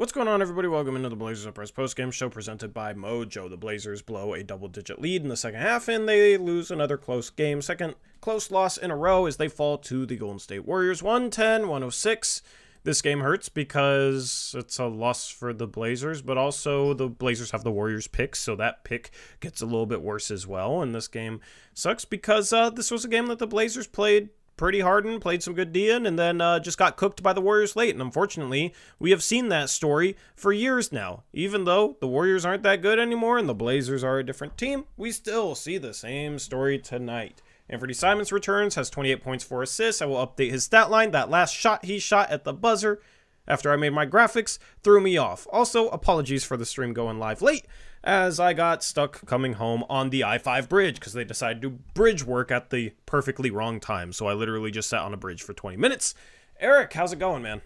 What's going on, everybody? Welcome into the Blazers Uprise Postgame show presented by Mojo. The Blazers blow a double-digit lead in the second half, and they lose another close game. Second close loss in a row as they fall to the Golden State Warriors, 110-106. This game hurts because it's a loss for the Blazers, but also the Blazers have the Warriors pick, so that pick gets a little bit worse as well. And this game sucks because this was a game that the Blazers played pretty hard and played some good D and then just got cooked by the Warriors late. And unfortunately, we have seen that story for years now. Even though the Warriors aren't that good anymore and the Blazers are a different team, we still see the same story tonight. Anfernee Simons returns, has 28 points, 4 assists. I will update his stat line. That last shot he shot at the buzzer after I made my graphics threw me off. Also, apologies for the stream going live late, as I got stuck coming home on the I-5 bridge because they decided to do bridge work at the perfectly wrong time. So I literally just sat on a bridge for 20 minutes. Eric, how's it going, man?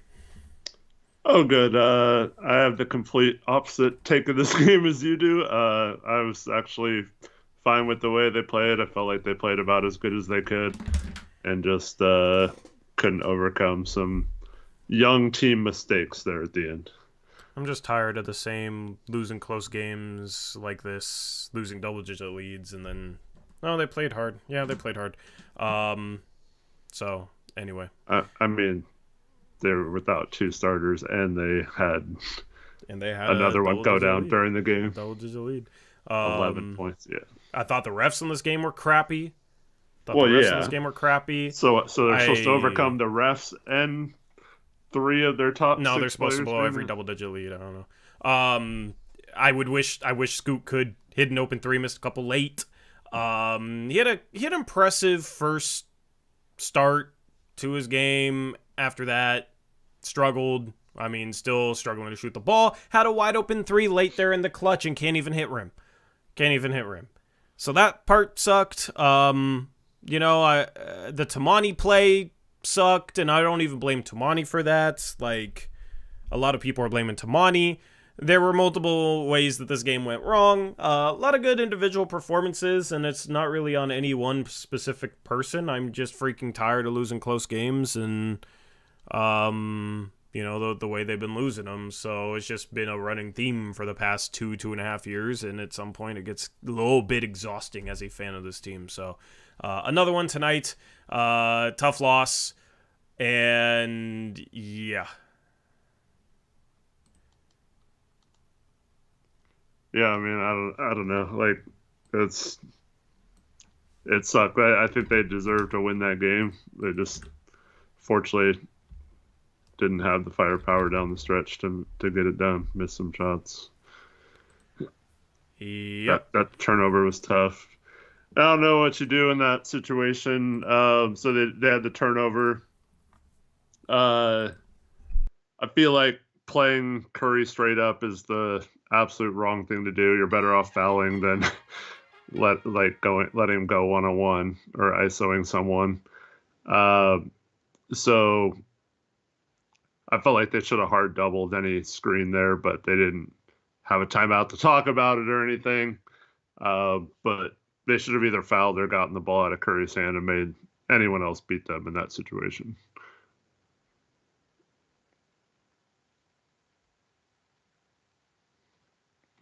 Oh, good. I have the complete opposite take of this game as you do. I was actually fine with the way they played. I felt like they played about as good as they could and just couldn't overcome some young team mistakes there at the end. I'm just tired of the same losing close games like this, losing double-digit leads, and then... No, they played hard. Yeah, they played hard. So, anyway. I mean, they were without two starters, and they had another one go down during the game. Double-digit lead. 11 points, yeah. I thought the refs in this game were crappy. So they're supposed to overcome the refs and three of their top No, six they're supposed to blow every double-digit lead. I don't know. I wish Scoot could hit an open three, missed a couple late. He had an impressive first start to his game. After that, struggled. I mean, still struggling to shoot the ball. Had a wide open three late there in the clutch and can't even hit rim. So that part sucked. The Tamani play sucked, and I don't even blame Tamani for that. Like, a lot of people are blaming Tamani. There were multiple ways that this game went wrong. A lot of good individual performances, and it's not really on any one specific person. I'm just freaking tired of losing close games, and the way they've been losing them. So it's just been a running theme for the past 2.5 years, and at some point it gets a little bit exhausting as a fan of this team. So another one tonight. Tough loss, and yeah. Yeah, I mean, I don't know. Like, it sucked. I think they deserved to win that game. They just, fortunately, didn't have the firepower down the stretch to get it done. Missed some shots. Yep. That turnover was tough. I don't know what you do in that situation. So they had the turnover. I feel like playing Curry straight up is the absolute wrong thing to do. You're better off fouling than letting him go one-on-one or isoing someone. So I felt like they should have hard doubled any screen there, but they didn't have a timeout to talk about it or anything. But they should have either fouled or gotten the ball out of Curry's hand and made anyone else beat them in that situation.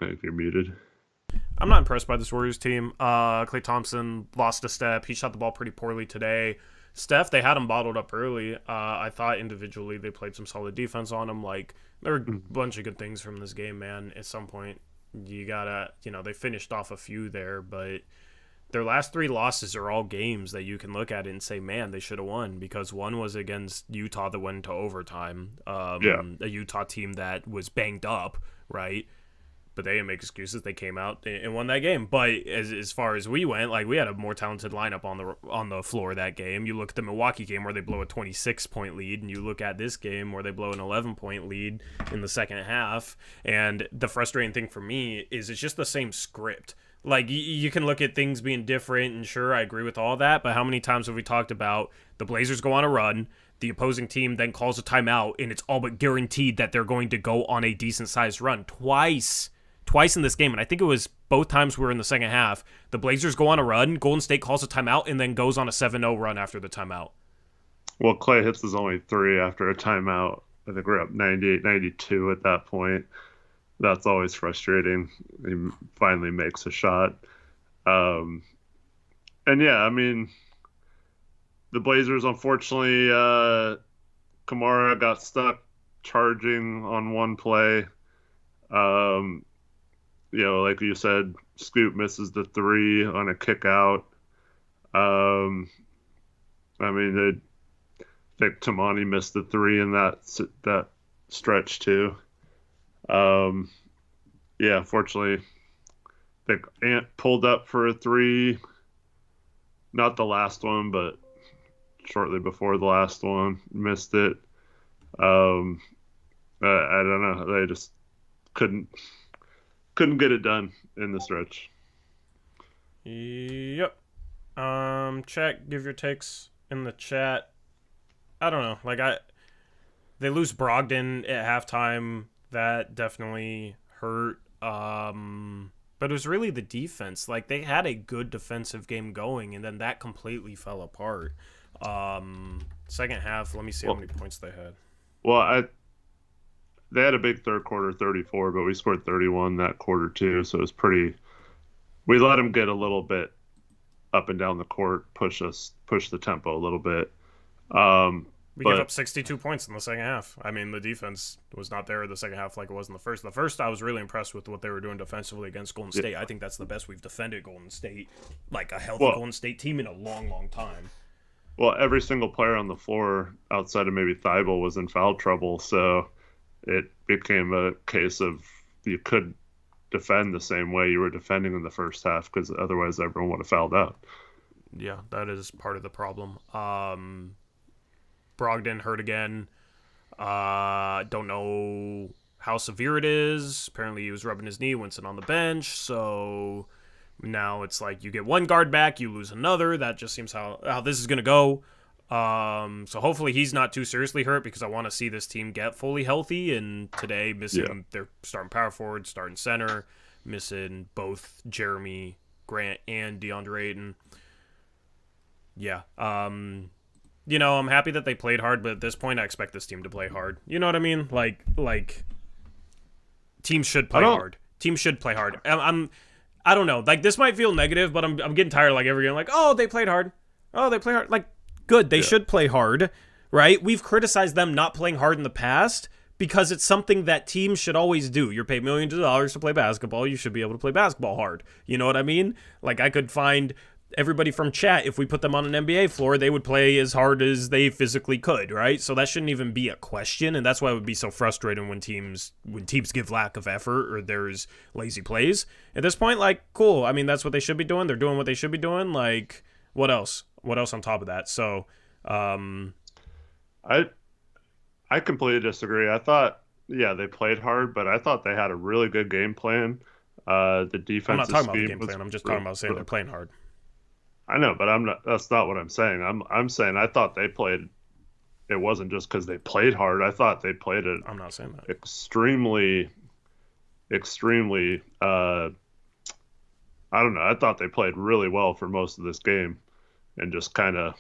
I think you're muted. I'm not impressed by this Warriors team. Klay Thompson lost a step. He shot the ball pretty poorly today. Steph, they had him bottled up early. I thought individually they played some solid defense on him. Like, there were a bunch of good things from this game, man. At some point, you gotta, they finished off a few there, but their last three losses are all games that you can look at it and say, man, they should have won, because one was against Utah that went into overtime. A Utah team that was banged up, right? But they didn't make excuses. They came out and won that game. But as far as we went, like, we had a more talented lineup on the floor that game. You look at the Milwaukee game where they blow a 26-point lead, and you look at this game where they blow an 11-point lead in the second half. And the frustrating thing for me is it's just the same script. Like, you can look at things being different, and sure, I agree with all that, but how many times have we talked about the Blazers go on a run, the opposing team then calls a timeout, and it's all but guaranteed that they're going to go on a decent-sized run? Twice in this game, and I think it was both times we were in the second half. The Blazers go on a run, Golden State calls a timeout, and then goes on a 7-0 run after the timeout. Well, Klay hits his only three after a timeout. I think we're up 98-92 at that point. That's always frustrating. He finally makes a shot. Um, and yeah, I mean, the Blazers, unfortunately, Kamara got stuck charging on one play. Um, like you said, Scoot misses the three on a kick out. I mean, I think Tamani missed the three in that stretch too. Um, yeah, unfortunately, I think Ant pulled up for a three, not the last one, but shortly before the last one, missed it. I don't know. They just couldn't get it done in the stretch. Yep. Chat, give your takes in the chat. I don't know. They lose Brogdon at halftime. That definitely hurt. But it was really the defense. Like, they had a good defensive game going, and then that completely fell apart. Second half, let me see how many points they had. Well, they had a big third quarter, 34, but we scored 31 that quarter too. So it was pretty. We let them get a little bit up and down the court, push the tempo a little bit. We gave up 62 points in the second half. I mean, the defense was not there in the second half like it was in the first. The first, I was really impressed with what they were doing defensively against Golden State. I think that's the best we've defended Golden State, like a healthy Golden State team, in a long, long time. Well, every single player on the floor outside of maybe Thibault was in foul trouble, so it became a case of you couldn't defend the same way you were defending in the first half, because otherwise everyone would have fouled out. Yeah, that is part of the problem. Brogdon hurt again. Don't know how severe it is. Apparently he was rubbing his knee, went sit on the bench, so now it's like you get one guard back, you lose another. That just seems how this is going to go. So hopefully he's not too seriously hurt, because I want to see this team get fully healthy. And today, missing their starting power forward, starting center, missing both Jeremy Grant and DeAndre Ayton. Yeah. I'm happy that they played hard, but at this point, I expect this team to play hard. You know what I mean? Like teams should play hard. Teams should play hard. I don't know. Like, this might feel negative, but I'm getting tired. Like, every game, like, oh, they played hard. Oh, they play hard. Like, good. They should play hard, right? We've criticized them not playing hard in the past because it's something that teams should always do. You're paid millions of dollars to play basketball. You should be able to play basketball hard. You know what I mean? Like, I could find everybody from chat, if we put them on an NBA floor, they would play as hard as they physically could, right? So that shouldn't even be a question, and that's why it would be so frustrating when teams give lack of effort or there's lazy plays. At this point, like, cool. I mean, that's what they should be doing. They're doing what they should be doing. Like, what else? What else on top of that? So, I completely disagree. I thought, they played hard, but I thought they had a really good game plan. The defensive I'm not talking about the game plan. I'm just talking about saying they're playing hard. I know, but I'm not. That's not what I'm saying. I'm saying I thought they played. It wasn't just because they played hard. I thought they played it. I'm not saying that. Extremely. I don't know. I thought they played really well for most of this game, and just kind of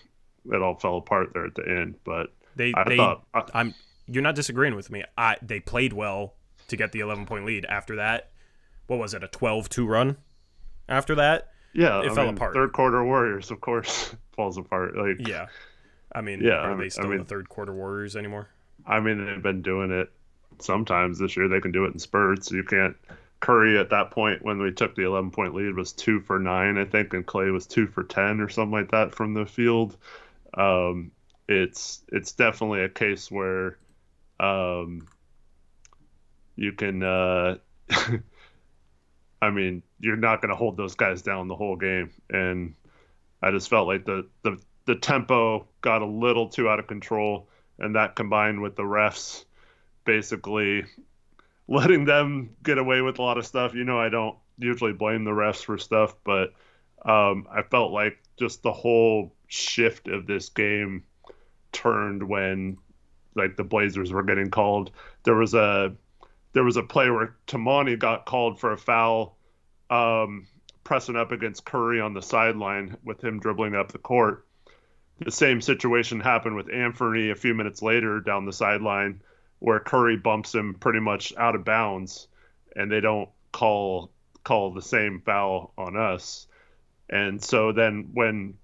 it all fell apart there at the end. But you're not disagreeing with me. They played well to get the 11-point lead. After that, what was it? A 12-2 run. After that. Yeah, it fell apart. Third quarter Warriors, of course, falls apart. Like, yeah, are they still the third quarter Warriors anymore? I mean, they've been doing it sometimes this year. They can do it in spurts. You can't. Curry at that point when we took the 11-point lead was 2 for 9, I think, and Clay was 2 for 10 or something like that from the field. It's definitely a case where you can. I mean, you're not going to hold those guys down the whole game. And I just felt like the tempo got a little too out of control, and that combined with the refs basically letting them get away with a lot of stuff. I don't usually blame the refs for stuff, but I felt like just the whole shift of this game turned when, like, the Blazers were getting called. There was a play where Tamani got called for a foul, pressing up against Curry on the sideline with him dribbling up the court. The same situation happened with Anfernee a few minutes later down the sideline. where Curry bumps him pretty much out of bounds, and they don't call the same foul on us. And so then when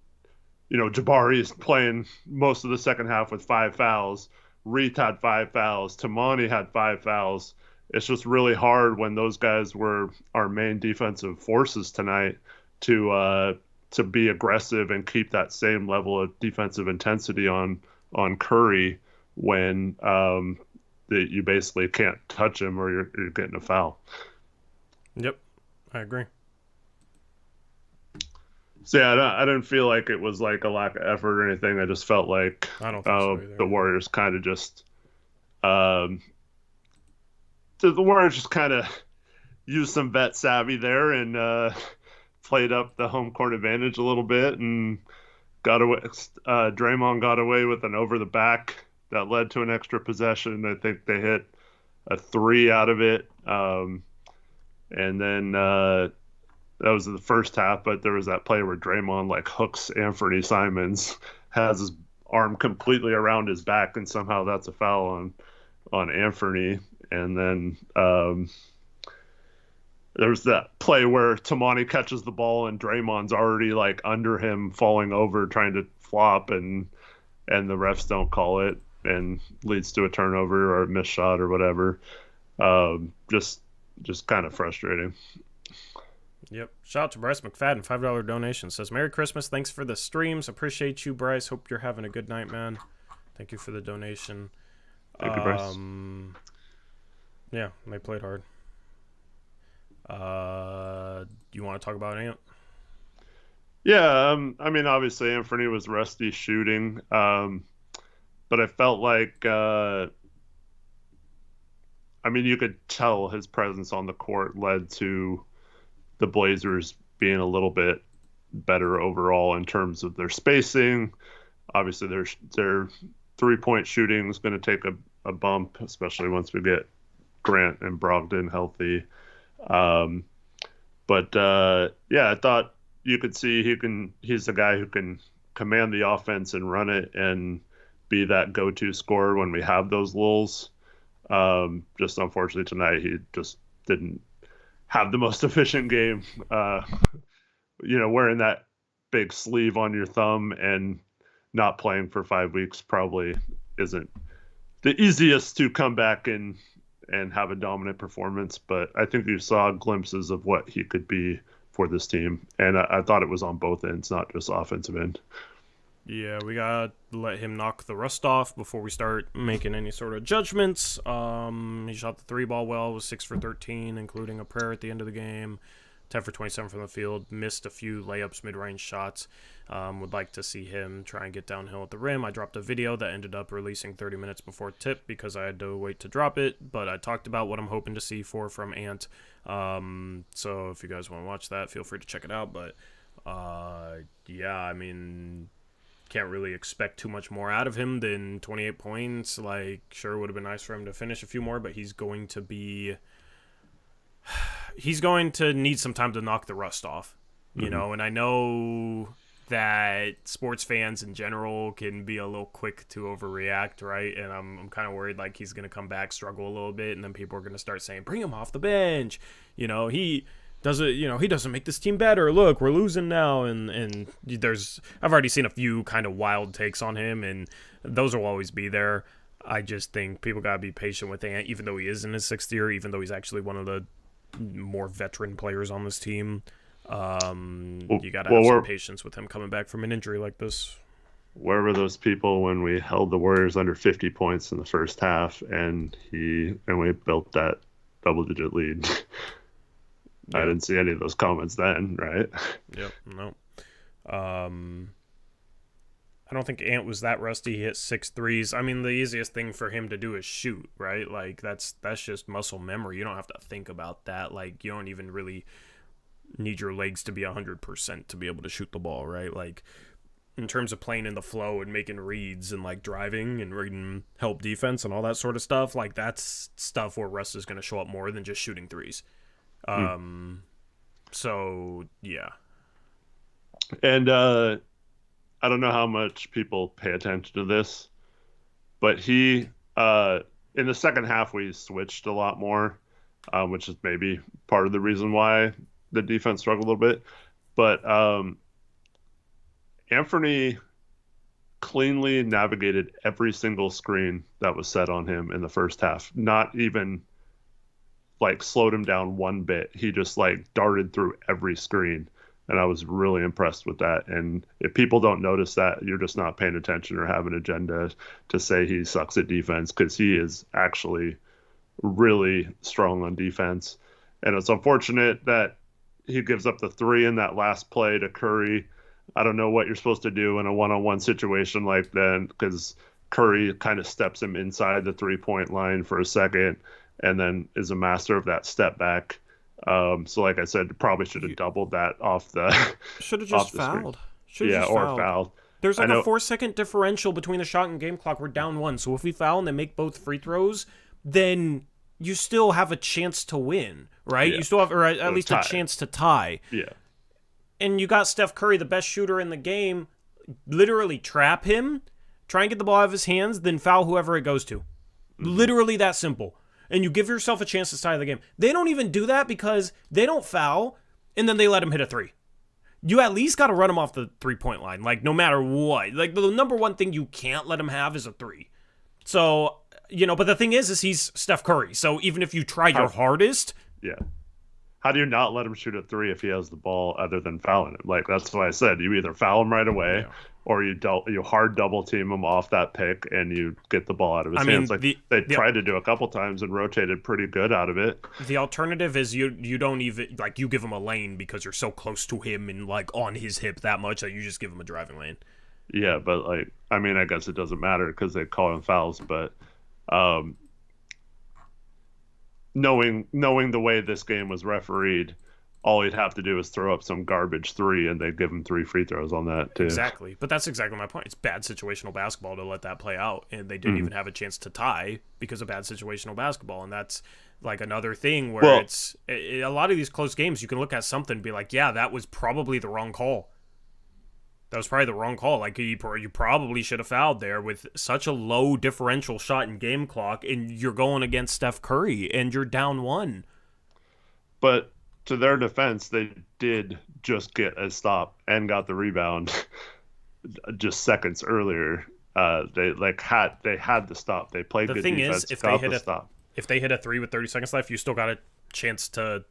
Jabari is playing most of the second half with 5 fouls, Reith had 5 fouls, Tamani had 5 fouls. It's just really hard when those guys were our main defensive forces tonight to be aggressive and keep that same level of defensive intensity on Curry when that you basically can't touch him or you're getting a foul. Yep, I agree. So yeah, I didn't feel like it was like a lack of effort or anything. I just felt like I don't think so either. The Warriors kind of just the Warriors just kind of used some vet savvy there and played up the home court advantage a little bit and got away. Draymond got away with an over the back that led to an extra possession. I think they hit a 3 out of it, and then that was in the first half. But there was that play where Draymond like hooks Anfernee Simons, has his arm completely around his back, and somehow that's a foul on Anfernee. And then there was that play where Tamani catches the ball and Draymond's already like under him, falling over, trying to flop, and the refs don't call it, and leads to a turnover or a missed shot or whatever. Just kind of frustrating. Yep. Shout out to Bryce McFadden, $5 donation. Says, Merry Christmas. Thanks for the streams. Appreciate you, Bryce. Hope you're having a good night, man. Thank you for the donation. Thank you, Bryce. Yeah, they played hard. You want to talk about Ant? Yeah, I mean, obviously Anfernee was rusty shooting, but I felt like, I mean, you could tell his presence on the court led to the Blazers being a little bit better overall in terms of their spacing. Obviously, their 3-point shooting is going to take a bump, especially once we get Grant and Brogdon healthy. But I thought you could see he's the guy who can command the offense and run it and be that go-to scorer when we have those lulls. Just unfortunately tonight, he just didn't have the most efficient game. Wearing that big sleeve on your thumb and not playing for 5 weeks probably isn't the easiest to come back and have a dominant performance, but I think you saw glimpses of what he could be for this team, and I thought it was on both ends, not just offensive end. Yeah, we gotta let him knock the rust off before we start making any sort of judgments. He shot the 3-ball well, was 6 for 13, including a prayer at the end of the game. 10 for 27 from the field, missed a few layups, mid-range shots. Would like to see him try and get downhill at the rim. I dropped a video that ended up releasing 30 minutes before tip because I had to wait to drop it, but I talked about what I'm hoping to see from Ant. So if you guys want to watch that, feel free to check it out. But I mean, can't really expect too much more out of him than 28 points. Like, sure, would have been nice for him to finish a few more, but he's going to need some time to knock the rust off, you know, and I know that sports fans in general can be a little quick to overreact, right? And I'm kind of worried like he's going to come back, struggle a little bit, and then people are going to start saying, bring him off the bench. He doesn't make this team better. Look, we're losing now. And I've already seen a few kind of wild takes on him, and those will always be there. I just think people got to be patient with Ant, even though he is in his 6th year, even though he's actually one of the more veteran players on this team. You gotta have some patience with him coming back from an injury like this. Where were those people when we held the Warriors under 50 points in the first half and we built that double-digit lead? Yep. I didn't see any of those comments then, right? Yep, no. I don't think Ant was that rusty. He hit 6 threes. I mean, the easiest thing for him to do is shoot, right? Like, that's just muscle memory. You don't have to think about that. Like, you don't even really need your legs to be 100% to be able to shoot the ball, right? Like, in terms of playing in the flow and making reads and, like, driving and reading help defense and all that sort of stuff, like, that's stuff where Russ is going to show up more than just shooting threes. So, yeah. And, I don't know how much people pay attention to this, but he in the second half we switched a lot more, which is maybe part of the reason why the defense struggled a little bit. But Anfernee cleanly navigated every single screen that was set on him in the first half. Not even like slowed him down one bit. He just like darted through every screen. And I was really impressed with that. And if people don't notice that, you're just not paying attention or have an agenda to say he sucks at defense, because he is actually really strong on defense. And it's unfortunate that he gives up the 3 in that last play to Curry. I don't know what you're supposed to do in a one-on-one situation like that, because Curry kind of steps him inside the 3-point line for a second and then is a master of that step back. So like I said, probably should have doubled that off the should have just fouled. Fouled. There's like a 4-second differential between the shot and game clock. We're down 1. So if we foul and they make both free throws, then you still have a chance to win, right? Yeah. You still have, or at least a chance to tie. Yeah. And you got Steph Curry, the best shooter in the game, literally trap him, try and get the ball out of his hands, then foul whoever it goes to. Mm-hmm. Literally that simple. And you give yourself a chance to tie the game. They don't even do that because they don't foul, and then they let him hit a 3. You at least got to run him off the 3-point line, like no matter what. Like the number one thing you can't let him have is a 3. So, but the thing is he's Steph Curry. So even if you try your hardest. Yeah. How do you not let him shoot a 3 if he has the ball other than fouling him? Like, that's why I said you either foul him right away or you hard double team him off that pick and you get the ball out of his hands. Like they tried to do a couple times and rotated pretty good out of it. The alternative is you don't even, like, you give him a lane because you're so close to him and like on his hip that much that you just give him a driving lane. Yeah, but like, I mean, I guess it doesn't matter because they call him fouls, but knowing the way this game was refereed, all he'd have to do is throw up some garbage 3 and they'd give him 3 free throws on that too. Exactly. But that's exactly my point. It's bad situational basketball to let that play out, and they didn't even have a chance to tie because of bad situational basketball. And that's like another thing where a lot of these close games, you can look at something and be like, yeah, that was probably the wrong call. That was probably the wrong call. Like, you probably should have fouled there with such a low differential shot in game clock, and you're going against Steph Curry, and you're down 1. But to their defense, they did just get a stop and got the rebound just seconds earlier. They had the stop. They played good defense. The thing is, if they hit a 3 with 30 seconds left, you still got a chance to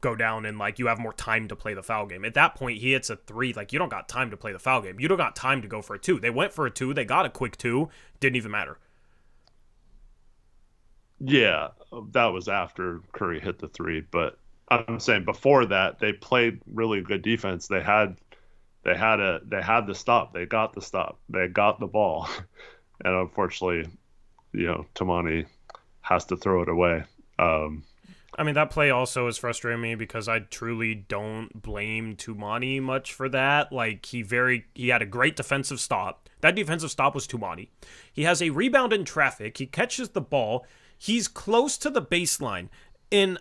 go down and like you have more time to play the foul game. At that point, he hits a 3, like you don't got time to play the foul game. You don't got time to go for a 2. They went for a 2, they got a quick 2, didn't even matter. Yeah, that was after Curry hit the 3, but I'm saying before that they played really good defense. They had the stop. They got the stop. They got the ball. And unfortunately, Tamani has to throw it away. I mean, that play also is frustrating me because I truly don't blame Tumani much for that. Like, he had a great defensive stop. That defensive stop was Tumani. He has a rebound in traffic. He catches the ball. He's close to the baseline. And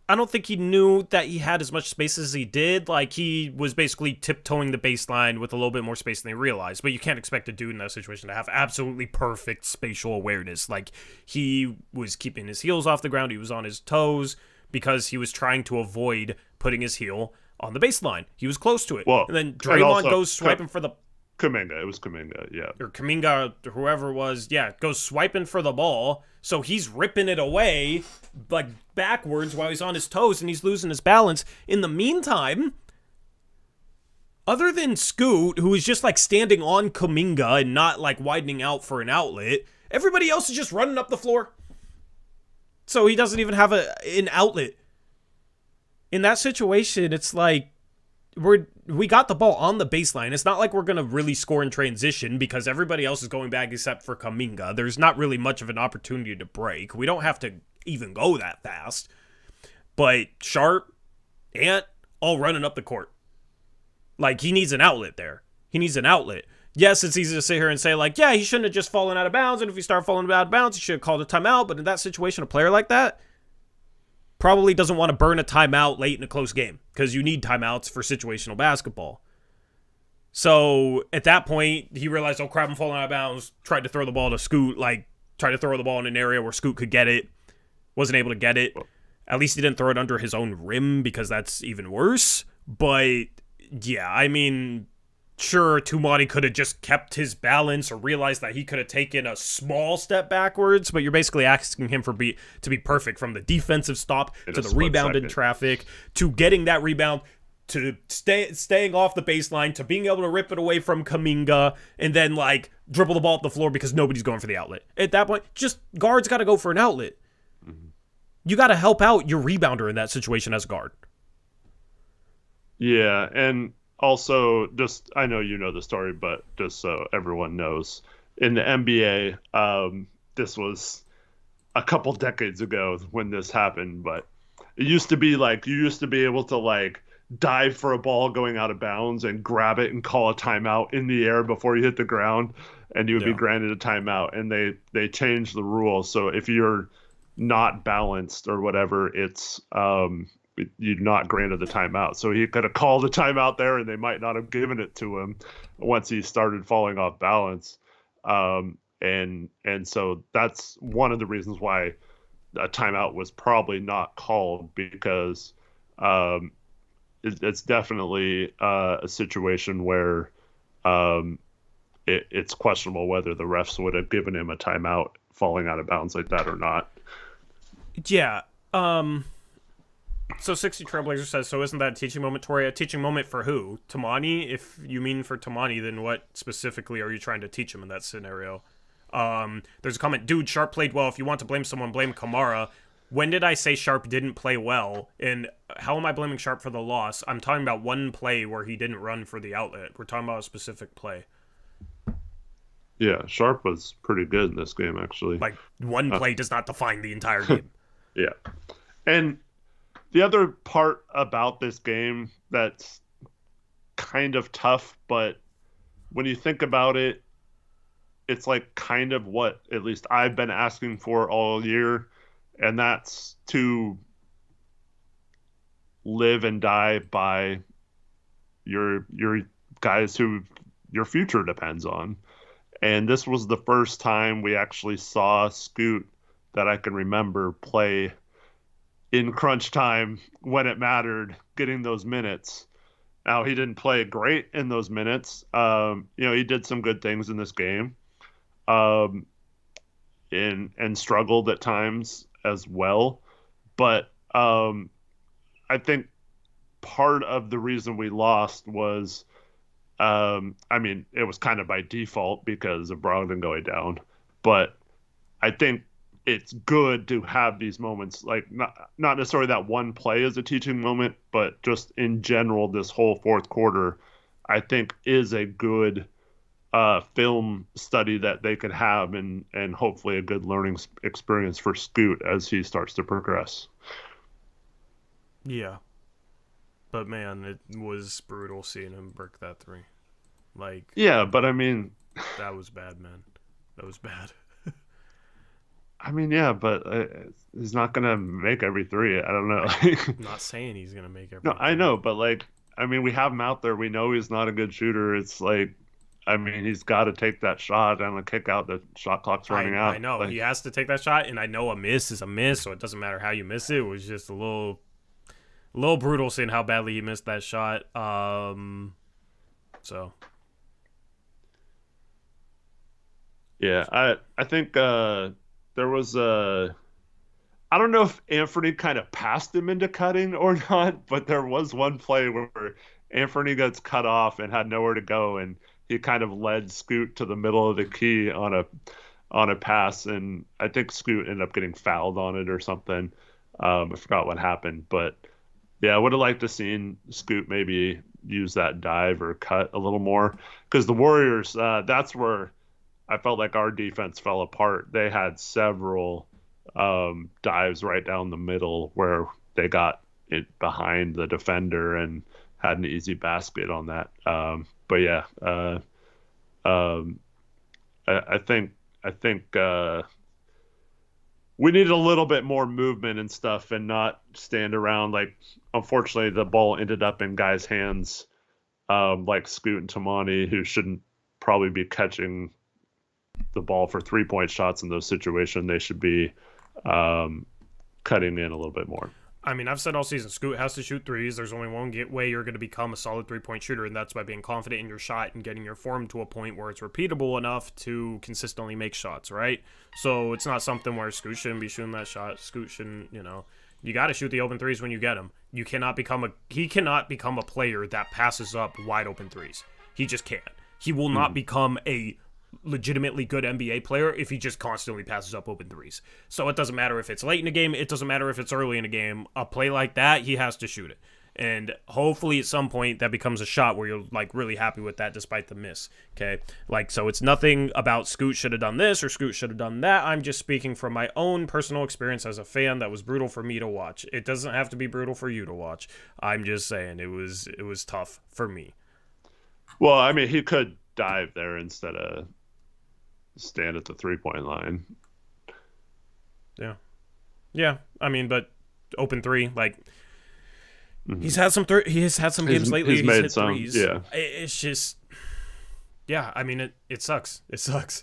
I don't think he knew that he had as much space as he did. Like, he was basically tiptoeing the baseline with a little bit more space than he realized. But you can't expect a dude in that situation to have absolutely perfect spatial awareness. Like, he was keeping his heels off the ground. He was on his toes because he was trying to avoid putting his heel on the baseline. He was close to it. Well, and then Draymond goes swiping for the... Kuminga. It was Kuminga, yeah. Or Kuminga, whoever it was, goes swiping for the ball. So he's ripping it away, like, backwards while he's on his toes, and he's losing his balance. In the meantime, other than Scoot, who is just, like, standing on Kuminga and not, like, widening out for an outlet, everybody else is just running up the floor. So he doesn't even have an outlet. In that situation, it's like, we got the ball on the baseline. It's not like we're going to really score in transition because everybody else is going back except for Kuminga. There's not really much of an opportunity to break. We don't have to even go that fast. But Sharpe, Ant, all running up the court. Like, he needs an outlet there. He needs an outlet. Yes, it's easy to sit here and say, like, yeah, he shouldn't have just fallen out of bounds, and if he started falling out of bounds, he should have called a timeout. But in that situation, a player like that probably doesn't want to burn a timeout late in a close game because you need timeouts for situational basketball. So at that point, he realized, oh crap, I'm falling out of bounds, tried to throw the ball to Scoot. Like, tried to throw the ball in an area where Scoot could get it, wasn't able to get it. At least he didn't throw it under his own rim, because that's even worse. But yeah, I mean, sure, Tumani could have just kept his balance or realized that he could have taken a small step backwards, but you're basically asking him to be perfect, from the defensive stop to the rebound in traffic to getting that rebound to staying off the baseline to being able to rip it away from Kuminga and then like dribble the ball up the floor because nobody's going for the outlet. At that point, just guards got to go for an outlet. Mm-hmm. You got to help out your rebounder in that situation as a guard. Yeah, and also, just, I know you know the story, but just so everyone knows, in the NBA, this was a couple decades ago when this happened, but it used to be like, you used to be able to like dive for a ball going out of bounds and grab it and call a timeout in the air before you hit the ground, and you would be granted a timeout. And they changed the rules, so if you're not balanced or whatever, it's you're not granted the timeout. So he could have called a timeout there, and they might not have given it to him once he started falling off balance. And so that's one of the reasons why a timeout was probably not called, because it's definitely a situation where it's questionable whether the refs would have given him a timeout falling out of bounds like that or not. Yeah. So 60 Trailblazer says, so isn't that a teaching moment, Tori? A teaching moment for who? Tamani? If you mean for Tamani, then what specifically are you trying to teach him in that scenario? There's a comment, dude, Sharpe played well. If you want to blame someone, blame Kamara. When did I say Sharpe didn't play well? And how am I blaming Sharpe for the loss? I'm talking about one play where he didn't run for the outlet. We're talking about a specific play. Yeah, Sharpe was pretty good in this game, actually. Like, one play does not define the entire game. Yeah. And the other part about this game that's kind of tough, but when you think about it, it's like kind of what at least I've been asking for all year, and that's to live and die by your guys who your future depends on. And this was the first time we actually saw Scoot that I can remember play in crunch time when it mattered, getting those minutes. Now, he didn't play great in those minutes. He did some good things in this game, and struggled at times as well. But I think part of the reason we lost was, it was kind of by default because of Brogdon going down. But I think it's good to have these moments, like not necessarily that one play is a teaching moment, but just in general, this whole fourth quarter, I think is a good film study that they could have, and hopefully a good learning experience for Scoot as he starts to progress. Yeah. But man, it was brutal seeing him brick that three. Like, yeah, but I mean, that was bad, man. That was bad. I mean, yeah, but he's not gonna make every three. I don't know. I'm not saying he's gonna make every. No, I know, but like, I mean, we have him out there. We know he's not a good shooter. It's like, I mean, he's got to take that shot and the kick out. The shot clock's running out. I know, like, he has to take that shot, and I know a miss is a miss, so it doesn't matter how you miss it. It was just a little brutal seeing how badly he missed that shot. So. Yeah, I think there was I don't know if Anfernee kind of passed him into cutting or not, but there was one play where Anfernee gets cut off and had nowhere to go, and he kind of led Scoot to the middle of the key on a pass, and I think Scoot ended up getting fouled on it or something. I forgot what happened, but yeah, I would have liked to seen Scoot maybe use that dive or cut a little more, because the Warriors, that's where I felt like our defense fell apart. They had several dives right down the middle where they got it behind the defender and had an easy basket on that. But yeah, I think we needed a little bit more movement and stuff, and not stand around. Like, unfortunately, the ball ended up in guys' hands, like Scoot and Tamani, who shouldn't probably be catching the ball for 3-point shots in those situations, they should be cutting in a little bit more. I mean, I've said all season, Scoot has to shoot threes. There's only one way you're going to become a solid 3-point shooter, and that's by being confident in your shot and getting your form to a point where it's repeatable enough to consistently make shots, right? So it's not something where Scoot shouldn't be shooting that shot. Scoot shouldn't, you got to shoot the open threes when you get them. He cannot become a player that passes up wide open threes. He just can't. He will not become a legitimately good NBA player if he just constantly passes up open threes. So it doesn't matter if it's late in a game, it doesn't matter if it's early in a game. A play like that, he has to shoot it. And hopefully at some point that becomes a shot where you're like really happy with that despite the miss. Okay? Like, so it's nothing about Scoot should have done this or Scoot should have done that. I'm just speaking from my own personal experience as a fan that was brutal for me to watch. It doesn't have to be brutal for you to watch. I'm just saying it was tough for me. Well, I mean, he could dive there instead of stand at the 3-point line. Yeah. I mean, but open three, like he's had some games lately. He's made hit some threes. Yeah, it's just, yeah. I mean, it sucks. It sucks,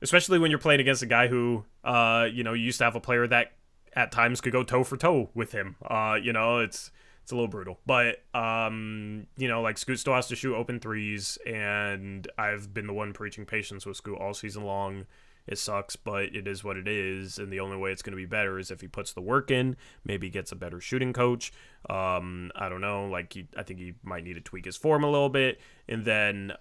especially when you're playing against a guy who, you used to have a player that at times could go toe for toe with him. It's a little brutal, but like Scoot still has to shoot open threes, and I've been the one preaching patience with Scoot all season long. It sucks, but it is what it is, and the only way it's going to be better is if he puts the work in, maybe gets a better shooting coach. I don't know, I think he might need to tweak his form a little bit, and then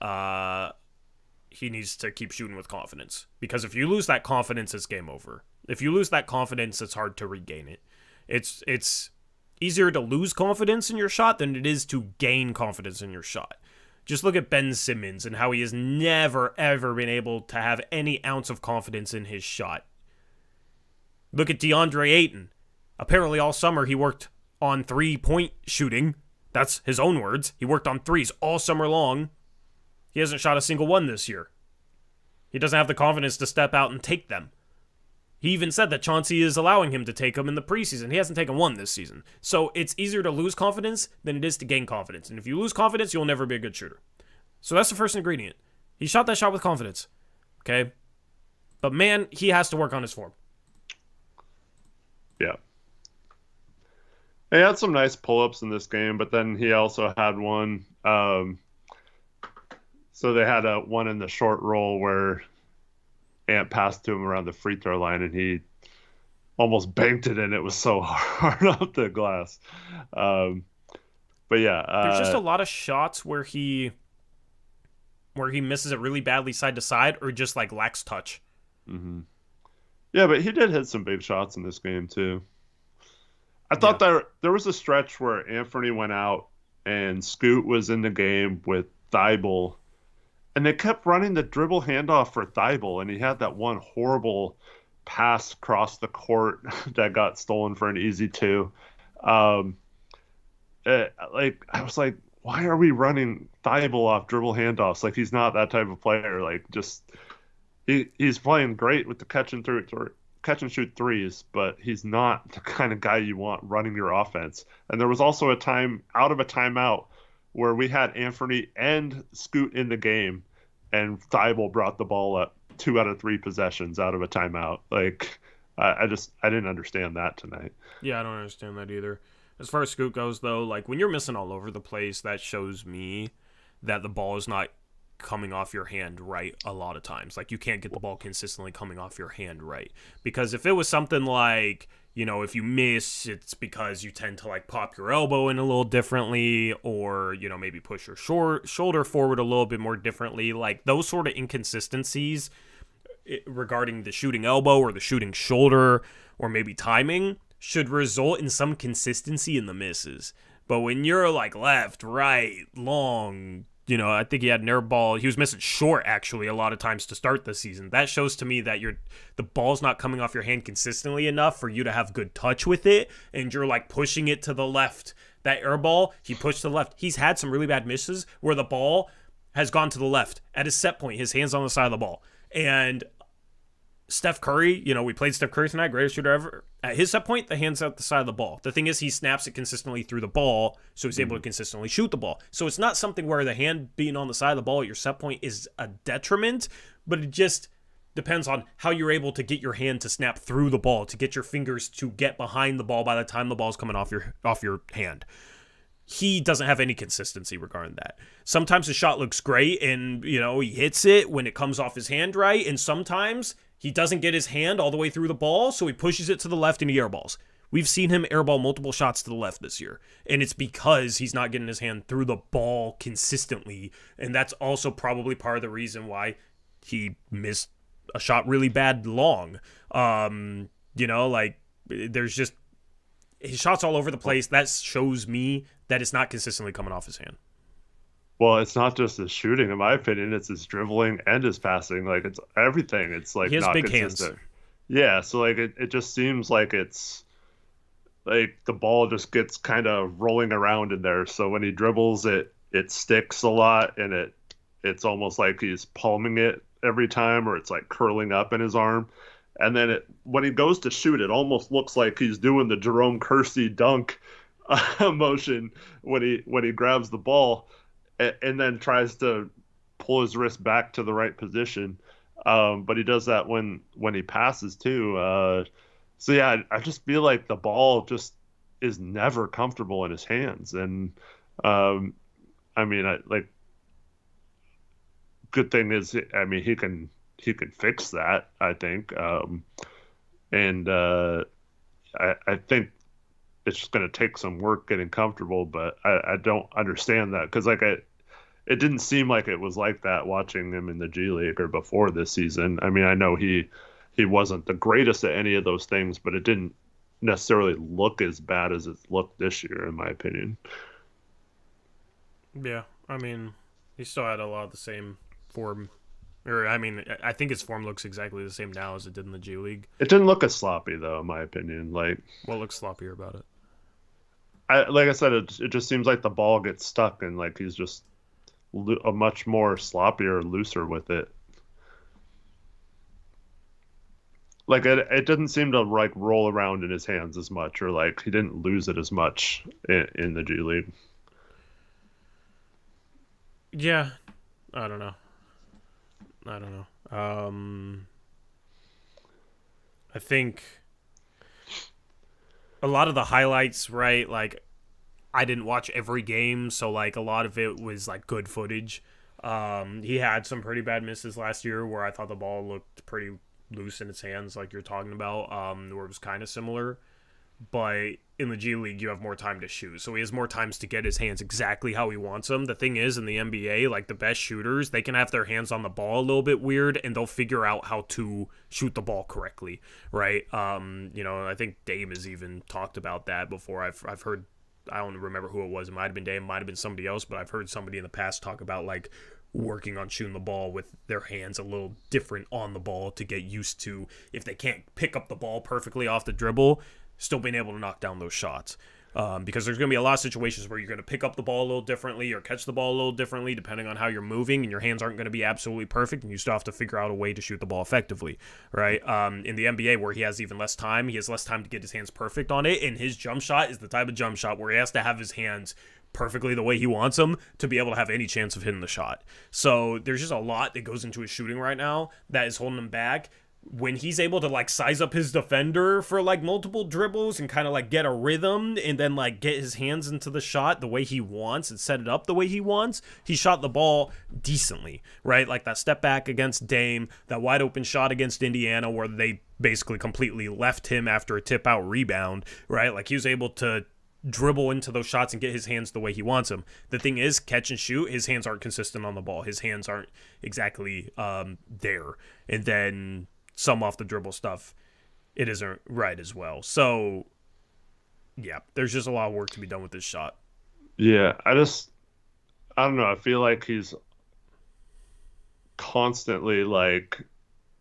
he needs to keep shooting with confidence, because if you lose that confidence, it's game over. If you lose that confidence, it's hard to regain it. It's easier to lose confidence in your shot than it is to gain confidence in your shot. Just look at Ben Simmons and how he has never, ever been able to have any ounce of confidence in his shot. Look at DeAndre Ayton. Apparently all summer he worked on 3-point shooting. That's his own words. He worked on threes all summer long. He hasn't shot a single one this year. He doesn't have the confidence to step out and take them. He even said that Chauncey is allowing him to take them in the preseason. He hasn't taken one this season. So it's easier to lose confidence than it is to gain confidence. And if you lose confidence, you'll never be a good shooter. So that's the first ingredient. He shot that shot with confidence. Okay? But man, he has to work on his form. Yeah. He had some nice pull-ups in this game, but then he also had one. So they had one in the short roll where Ant passed to him around the free throw line, and he almost banked it in. It was so hard off the glass. But yeah, there's just a lot of shots where he misses it really badly side to side, or just like lacks touch. Mm-hmm. Yeah, but he did hit some big shots in this game too. I thought there was a stretch where Anfernee went out and Scoot was in the game with Thibault. And they kept running the dribble handoff for Thibault, and he had that one horrible pass across the court that got stolen for an easy 2. I was like, why are we running Thibault off dribble handoffs? Like, he's not that type of player. Like, just he's playing great with the catch and shoot threes, but he's not the kind of guy you want running your offense. And there was also a time out of a timeout where we had Anfernee and Scoot in the game, and Thibault brought the ball up 2 out of 3 possessions out of a timeout. Like, I didn't understand that tonight. Yeah, I don't understand that either. As far as Scoot goes, though, like, when you're missing all over the place, that shows me that the ball is not coming off your hand right a lot of times. Like, you can't get the ball consistently coming off your hand right. Because if it was something like, if you miss, it's because you tend to, like, pop your elbow in a little differently, or, maybe push your shoulder forward a little bit more differently. Like, those sort of inconsistencies regarding the shooting elbow or the shooting shoulder or maybe timing should result in some consistency in the misses. But when you're, like, left, right, long, I think he had an air ball. He was missing short, actually, a lot of times to start the season. That shows to me that the ball's not coming off your hand consistently enough for you to have good touch with it, and you're, like, pushing it to the left. That air ball, he pushed to the left. He's had some really bad misses where the ball has gone to the left at his set point. His hand's on the side of the ball. And Steph Curry, we played Steph Curry tonight, greatest shooter ever. At his set point, the hand's at the side of the ball. The thing is, he snaps it consistently through the ball, so he's able to consistently shoot the ball. So it's not something where the hand being on the side of the ball at your set point is a detriment, but it just depends on how you're able to get your hand to snap through the ball, to get your fingers to get behind the ball by the time the ball's coming off your hand. He doesn't have any consistency regarding that. Sometimes his shot looks great and, he hits it when it comes off his hand right, and sometimes he doesn't get his hand all the way through the ball, so he pushes it to the left and he airballs. We've seen him airball multiple shots to the left this year, and it's because he's not getting his hand through the ball consistently, and that's also probably part of the reason why he missed a shot really bad long. There's just his shots all over the place. That shows me that it's not consistently coming off his hand. Well, it's not just his shooting, in my opinion. It's his dribbling and his passing. Like, it's everything. It's like he has not big consistent. hands. Yeah, so like it just seems like it's like the ball just gets kind of rolling around in there. So when he dribbles, it sticks a lot, and it's almost like he's palming it every time, or it's like curling up in his arm. And then when he goes to shoot, it almost looks like he's doing the Jerome Kersey dunk motion when he grabs the ball and then tries to pull his wrist back to the right position. But he does that when he passes too. So yeah, I just feel like the ball just is never comfortable in his hands. And good thing is, he can fix that, I think. I think it's just going to take some work getting comfortable, but I don't understand that because it didn't seem like it was like that watching him in the G League or before this season. I mean, I know he wasn't the greatest at any of those things, but it didn't necessarily look as bad as it looked this year, in my opinion. Yeah, I mean, he still had a lot of the same form. I think his form looks exactly the same now as it did in the G League. It didn't look as sloppy, though, in my opinion. Like, what looks sloppier about it? Like I said, it just seems like the ball gets stuck, and like he's just a much more sloppier, looser with it. Like it didn't seem to like roll around in his hands as much, or like he didn't lose it as much in the G League. Yeah, I don't know. I think a lot of the highlights, right? Like, I didn't watch every game, so like a lot of it was like good footage. He had some pretty bad misses last year where I thought the ball looked pretty loose in its hands, like you're talking about, where it was kind of similar. But in the G League, you have more time to shoot. So he has more times to get his hands exactly how he wants them. The thing is, in the NBA, like the best shooters, they can have their hands on the ball a little bit weird, and they'll figure out how to shoot the ball correctly, right? I think Dame has even talked about that before. I've heard, I don't remember who it was. It might have been Dame, might have been somebody else, but I've heard somebody in the past talk about like working on shooting the ball with their hands a little different on the ball to get used to, if they can't pick up the ball perfectly off the dribble, still being able to knock down those shots. Because there's going to be a lot of situations where you're going to pick up the ball a little differently or catch the ball a little differently depending on how you're moving, and your hands aren't going to be absolutely perfect, and you still have to figure out a way to shoot the ball effectively, right? In the NBA, where he has even less time, he has less time to get his hands perfect on it, and his jump shot is the type of jump shot where he has to have his hands perfectly the way he wants them to be able to have any chance of hitting the shot. So there's just a lot that goes into his shooting right now that is holding him back. When he's able to like size up his defender for like multiple dribbles and kind of like get a rhythm and then like get his hands into the shot the way he wants and set it up the way he wants, he shot the ball decently, right? Like that step back against Dame, that wide open shot against Indiana where they basically completely left him after a tip out rebound, right? Like he was able to dribble into those shots and get his hands the way he wants them. The thing is, catch and shoot, his hands aren't consistent on the ball. His hands aren't exactly there. And then some off the dribble stuff, it isn't right as well. So, yeah, there's just a lot of work to be done with this shot. Yeah, I don't know. I feel like he's constantly like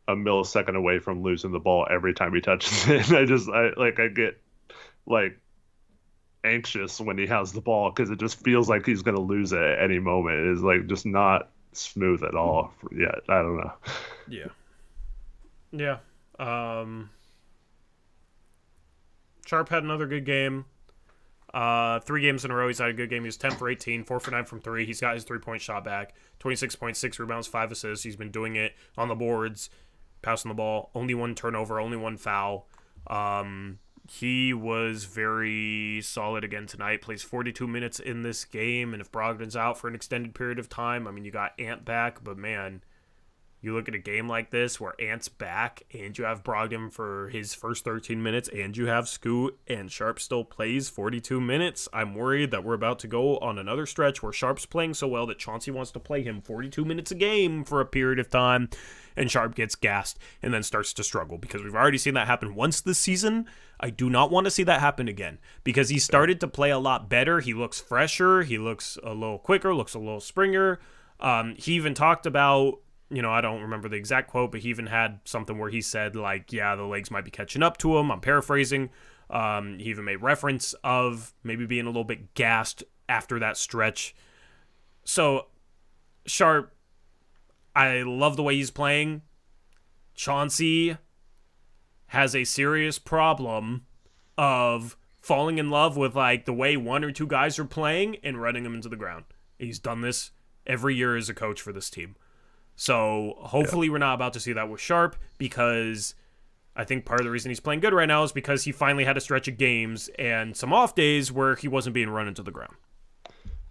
a millisecond away from losing the ball every time he touches it. I get like anxious when he has the ball because it just feels like he's going to lose it at any moment. It's like just not smooth at all yet. I don't know. Yeah. Yeah, Um, Sharpe had another good game. 3 games in a row, he's had a good game. He was 10 for 18, 4 for 9 from 3. He's got his 3-point shot back. 26.6 rebounds, 5 assists. He's been doing it on the boards, passing the ball. Only 1 turnover, only 1 foul. He was very solid again tonight. Plays 42 minutes in this game, and if Brogdon's out for an extended period of time, I mean, you got Ant back, but man, you look at a game like this where Ant's back and you have Brogdon for his first 13 minutes and you have Scoot and Sharpe still plays 42 minutes. I'm worried that we're about to go on another stretch where Sharpe's playing so well that Chauncey wants to play him 42 minutes a game for a period of time and Sharpe gets gassed and then starts to struggle because we've already seen that happen once this season. I do not want to see that happen again because he started to play a lot better. He looks fresher. He looks a little quicker, looks a little springer. He even talked about, I don't remember the exact quote, but he even had something where he said, like, yeah, the legs might be catching up to him. I'm paraphrasing. He even made reference of maybe being a little bit gassed after that stretch. So, Sharpe, I love the way he's playing. Chauncey has a serious problem of falling in love with, like, the way 1 or 2 guys are playing and running them into the ground. He's done this every year as a coach for this team. So hopefully we're not about to see that with Sharpe because I think part of the reason he's playing good right now is because he finally had a stretch of games and some off days where he wasn't being run into the ground.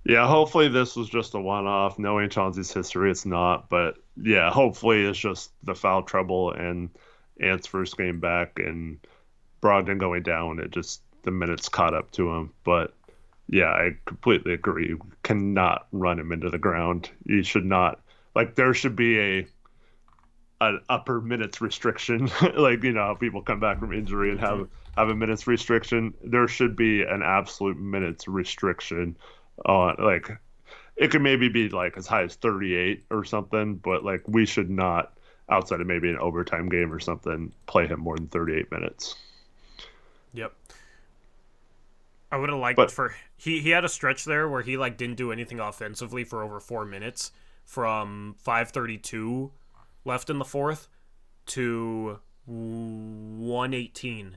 Yeah, hopefully this was just a one-off. Knowing Chauncey's history, it's not. But yeah, hopefully it's just the foul trouble and Ant's first game back and Brogdon going down. The minutes caught up to him. But yeah, I completely agree. You cannot run him into the ground. You should not. Like, there should be an upper minutes restriction. Like, how people come back from injury and have a minutes restriction. There should be an absolute minutes restriction on, like, it could maybe be like as high as 38 or something, but like we should not, outside of maybe an overtime game or something, play him more than 38 minutes. Yep. I would have liked he had a stretch there where he like didn't do anything offensively for over 4 minutes. From 5:32 left in the fourth to 1:18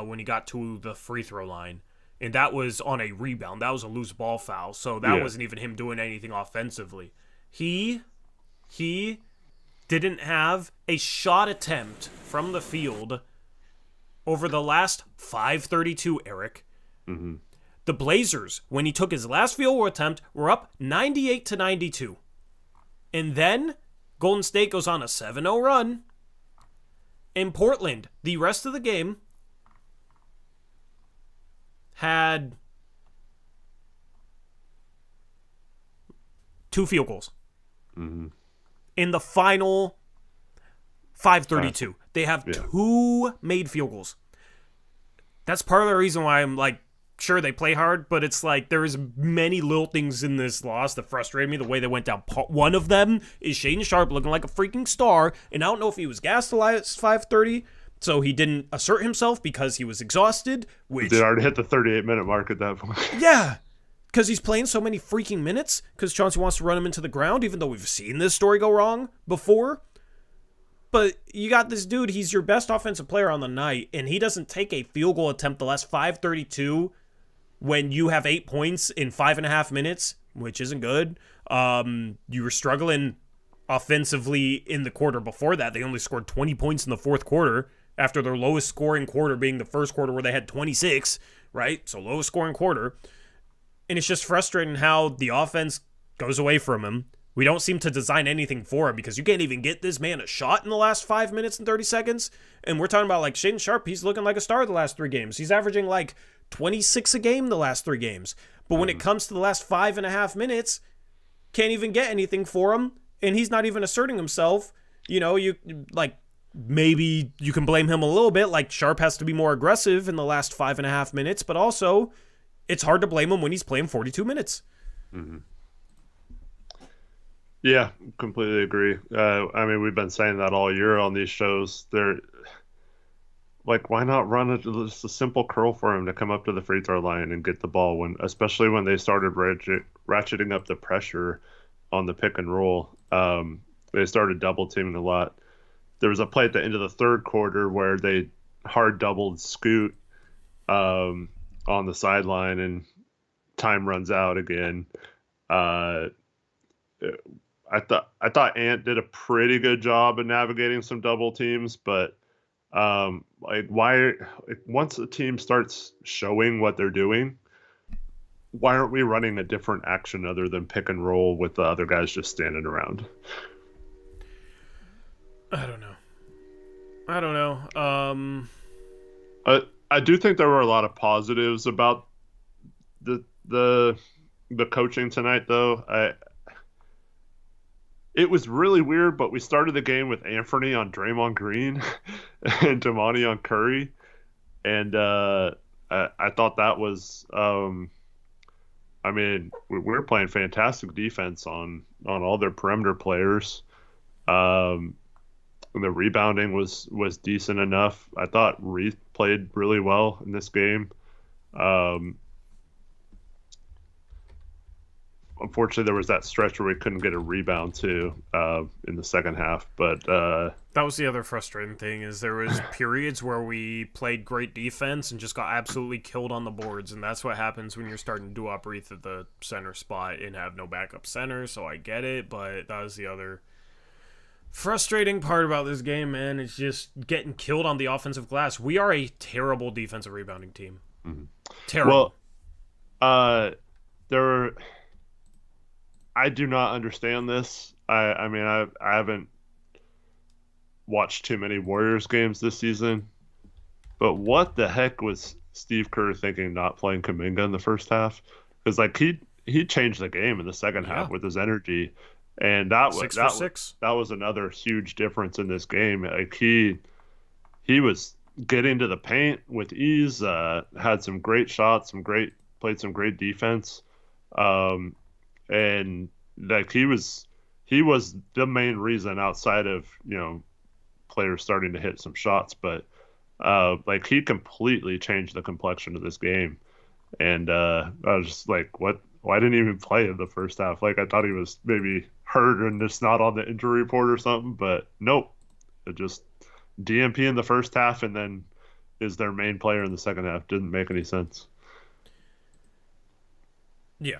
when he got to the free throw line. And that was on a rebound. That was a loose ball foul. So that wasn't even him doing anything offensively. He didn't have a shot attempt from the field over the last 5:32, Eric. Mm-hmm. The Blazers, when he took his last field goal attempt, were up 98-92. And then Golden State goes on a 7-0 run. And Portland, the rest of the game, had 2 field goals. Mm-hmm. In the final 5:32. They have 2 made field goals. That's part of the reason why I'm like, sure, they play hard, but it's like there's many little things in this loss that frustrated me the way they went down. One of them is Shaedon Sharpe looking like a freaking star, and I don't know if he was gassed the last 5:30, so he didn't assert himself because he was exhausted. Which they already hit the 38-minute mark at that point. Yeah, because he's playing so many freaking minutes, because Chauncey wants to run him into the ground, even though we've seen this story go wrong before. But you got this dude, he's your best offensive player on the night, and he doesn't take a field goal attempt the last 5:32 when you have 8 points in 5.5 minutes, which isn't good. You were struggling offensively in the quarter before that. They only scored 20 points in the fourth quarter after their lowest scoring quarter being the first quarter where they had 26, right? So lowest scoring quarter. And it's just frustrating how the offense goes away from him. We don't seem to design anything for him because you can't even get this man a shot in the last 5 minutes and 30 seconds. And we're talking about like Shaedon Sharpe. He's looking like a star the last 3 games. He's averaging like 26 a game the last 3 games. But when it comes to the last 5.5 minutes, can't even get anything for him. And he's not even asserting himself. You like, maybe you can blame him a little bit. Like Sharpe has to be more aggressive in the last 5.5 minutes. But also, it's hard to blame him when he's playing 42 minutes. Mm-hmm. Yeah, completely agree. We've been saying that all year on these shows. They're like, why not run just a simple curl for him to come up to the free throw line and get the ball? Especially when they started ratcheting up the pressure on the pick and roll, they started double teaming a lot. there was a play at the end of the third quarter where they hard doubled Scoot on the sideline, and time runs out again. I thought Ant did a pretty good job of navigating some double teams, but once a team starts showing what they're doing, why aren't we running a different action other than pick and roll with the other guys just standing around? I don't know. I do think there were a lot of positives about the coaching tonight, though. It was really weird, but we started the game with Anfernee on Draymond Green and Damani on Curry, and I thought that was. I mean, we're playing fantastic defense on all their perimeter players. The rebounding was decent enough. I thought Reith played really well in this game. Unfortunately, there was that stretch where we couldn't get a rebound too in the second half. But that was the other frustrating thing, is there was periods where we played great defense and just got absolutely killed on the boards, and that's what happens when you're starting to do up Reith at the center spot and have no backup center. So I get it, but that was the other frustrating part about this game, man. It's just getting killed on the offensive glass. We are a terrible defensive rebounding team. Mm-hmm. Terrible. Well, I do not understand this. I mean, I haven't watched too many Warriors games this season, but what the heck was Steve Kerr thinking not playing Kuminga in the first half? Because he changed the game in the second half with his energy, and that was another huge difference in this game. Like he was getting to the paint with ease, had some great shots, played some great defense. And like he was the main reason, outside of, players starting to hit some shots, but like he completely changed the complexion of this game. And I was just like, what? Why didn't he even play in the first half? Like, I thought he was maybe hurt and just not on the injury report or something, but nope. It just DMP in the first half and then is their main player in the second half. Didn't make any sense. Yeah.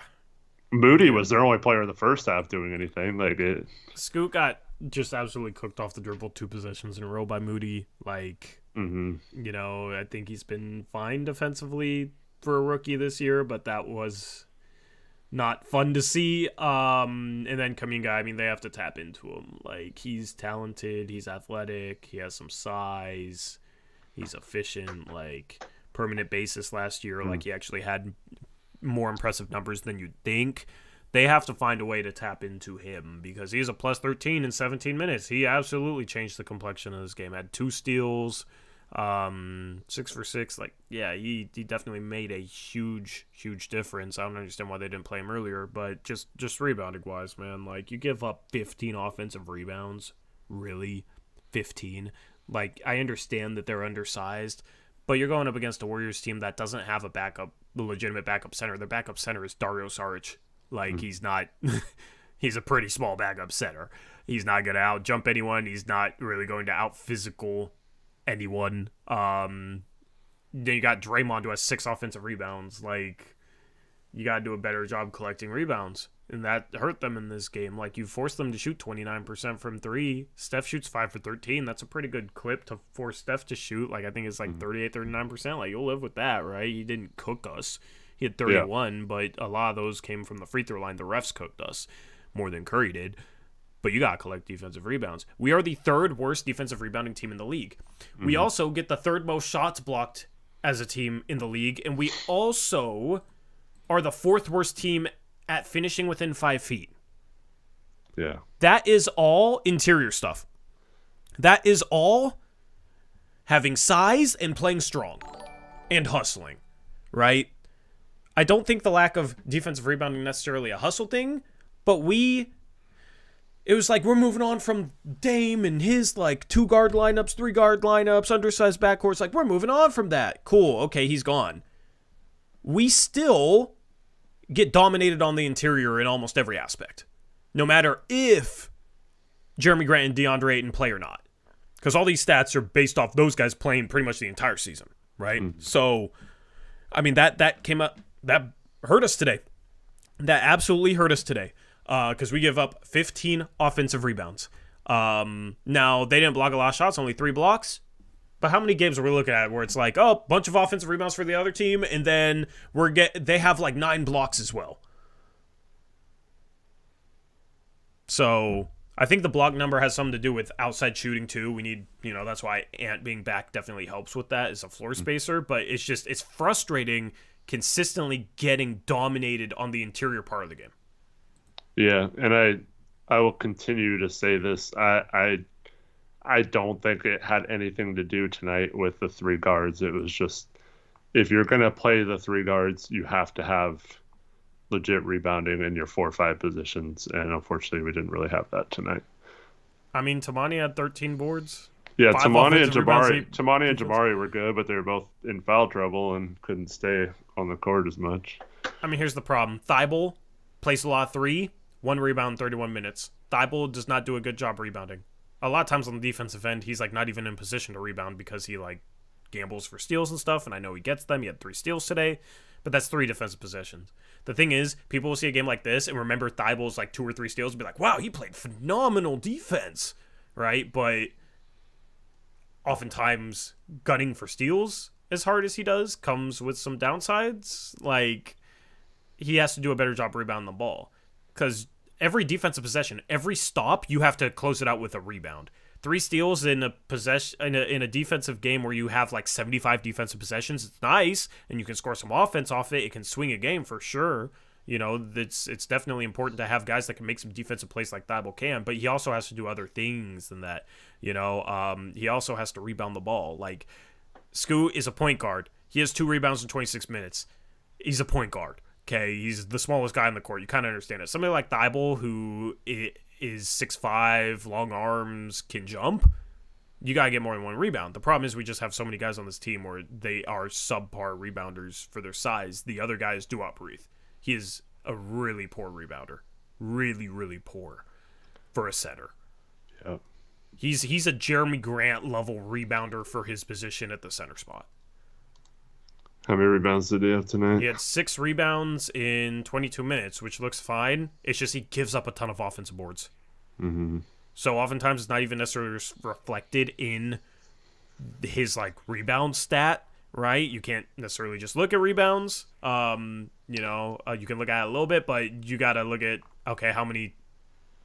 Moody was their only player in the first half doing anything. Scoot got just absolutely cooked off the dribble 2 possessions in a row by Moody. Like, I think he's been fine defensively for a rookie this year, but that was not fun to see. And then Kuminga, I mean, they have to tap into him. Like, he's talented, he's athletic, he has some size, he's efficient. Like, permanent basis last year, like he actually had more impressive numbers than you'd think. They have to find a way to tap into him because he's a plus 13 in 17 minutes. He absolutely changed the complexion of this game. Had 2 steals, 6 for 6. Like, yeah, he definitely made a huge difference. I don't understand why they didn't play him earlier, but just rebounding wise, man, like, you give up 15 offensive rebounds. Really? 15? Like, I understand that they're undersized, but you're going up against a Warriors team that doesn't have a legitimate backup center. Their backup center is Dario Saric. Like, he's not – he's a pretty small backup center. He's not going to out-jump anyone. He's not really going to out-physical anyone. Then you got Draymond, who has 6 offensive rebounds. Like, you got to do a better job collecting rebounds. And that hurt them in this game. Like, you forced them to shoot 29% from 3. Steph shoots 5 for 13. That's a pretty good clip to force Steph to shoot. Like, I think it's like 38, 39%. Like, you'll live with that, right? He didn't cook us. He had 31, but a lot of those came from the free throw line. The refs cooked us more than Curry did. But you got to collect defensive rebounds. We are the 3rd worst defensive rebounding team in the league. We also get the 3rd most shots blocked as a team in the league. And we also are the 4th worst team at finishing within 5 feet. Yeah. That is all interior stuff. That is all having size and playing strong and hustling, right? I don't think the lack of defensive rebounding necessarily a hustle thing, but it was like we're moving on from Dame and his like 2-guard lineups, 3-guard lineups, undersized backcourts. Like, we're moving on from that. Cool. Okay, he's gone. We still get dominated on the interior in almost every aspect, no matter if Jeremy Grant and DeAndre Ayton play or not. Because all these stats are based off those guys playing pretty much the entire season, right? So, I mean, that came up, that hurt us today. That absolutely hurt us today. Because we give up 15 offensive rebounds. Now, they didn't block a lot of shots, only 3 blocks. But how many games are we looking at where it's like, oh, bunch of offensive rebounds for the other team, and then they have like 9 blocks as well. So I think the block number has something to do with outside shooting too. We need, that's why Ant being back definitely helps with that as a floor spacer. But it's frustrating consistently getting dominated on the interior part of the game. Yeah, and I will continue to say this. I don't think it had anything to do tonight with the 3 guards. It was just, if you're going to play the 3 guards, you have to have legit rebounding in your 4 or 5 positions, and unfortunately we didn't really have that tonight. I mean, Tamani had 13 boards. Yeah, Tamani and Jabari were good, but they were both in foul trouble and couldn't stay on the court as much. I mean, here's the problem. Thibault plays a lot of 3, 1 rebound, 31 minutes. Thibault does not do a good job rebounding. A lot of times on the defensive end, he's like not even in position to rebound because he like gambles for steals and stuff, and I know he gets them. He had 3 steals today, but that's 3 defensive possessions. The thing is, people will see a game like this and remember Thibault's like 2 or 3 steals and be like, wow, he played phenomenal defense, right? But oftentimes gunning for steals as hard as he does comes with some downsides. Like, he has to do a better job rebounding the ball because every defensive possession, every stop, you have to close it out with a rebound. 3 steals in a defensive game where you have like 75 defensive possessions, it's nice, and you can score some offense off it. It can swing a game for sure. It's definitely important to have guys that can make some defensive plays like Thibault can, but he also has to do other things than that. He also has to rebound the ball. Like, Scoot is a point guard. He has 2 rebounds in 26 minutes. He's a point guard. Okay, he's the smallest guy on the court. You kind of understand it. Somebody like Thibault, who is 6'5", long arms, can jump, you got to get more than 1 rebound. The problem is we just have so many guys on this team where they are subpar rebounders for their size. The other guy is Uprise. He is a really poor rebounder. Really, really poor for a center. Yep. He's a Jeremy Grant level rebounder for his position at the center spot. How many rebounds did he have tonight? He had 6 rebounds in 22 minutes, which looks fine. It's just he gives up a ton of offensive boards. Mm-hmm. So oftentimes it's not even necessarily reflected in his like rebound stat, right? You can't necessarily just look at rebounds. You can look at it a little bit, but you got to look at, okay, how many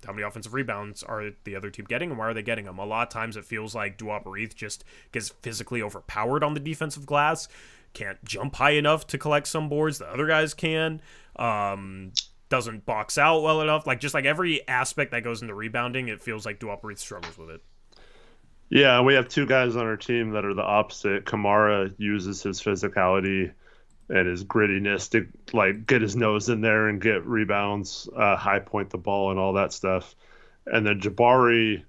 offensive rebounds are the other team getting, and why are they getting them? A lot of times it feels like Uprise just gets physically overpowered on the defensive glass. Can't jump high enough to collect some boards. The other guys can. Doesn't box out well enough. Like, just like every aspect that goes into rebounding, it feels like Uprise struggles with it. Yeah, we have 2 guys on our team that are the opposite. Kamara uses his physicality and his grittiness to like get his nose in there and get rebounds, high point the ball and all that stuff. And then Jabari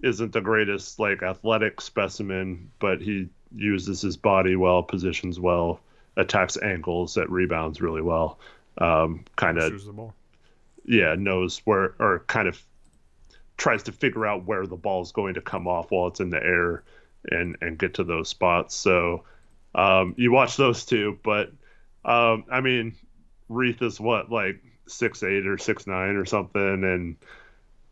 isn't the greatest like athletic specimen, but he uses his body well, positions well, attacks angles at rebounds really well. Knows where, or kind of tries to figure out where the ball is going to come off while it's in the air and get to those spots. So you watch those 2, but I mean, Reith is what, like 6'8" or 6'9" or something,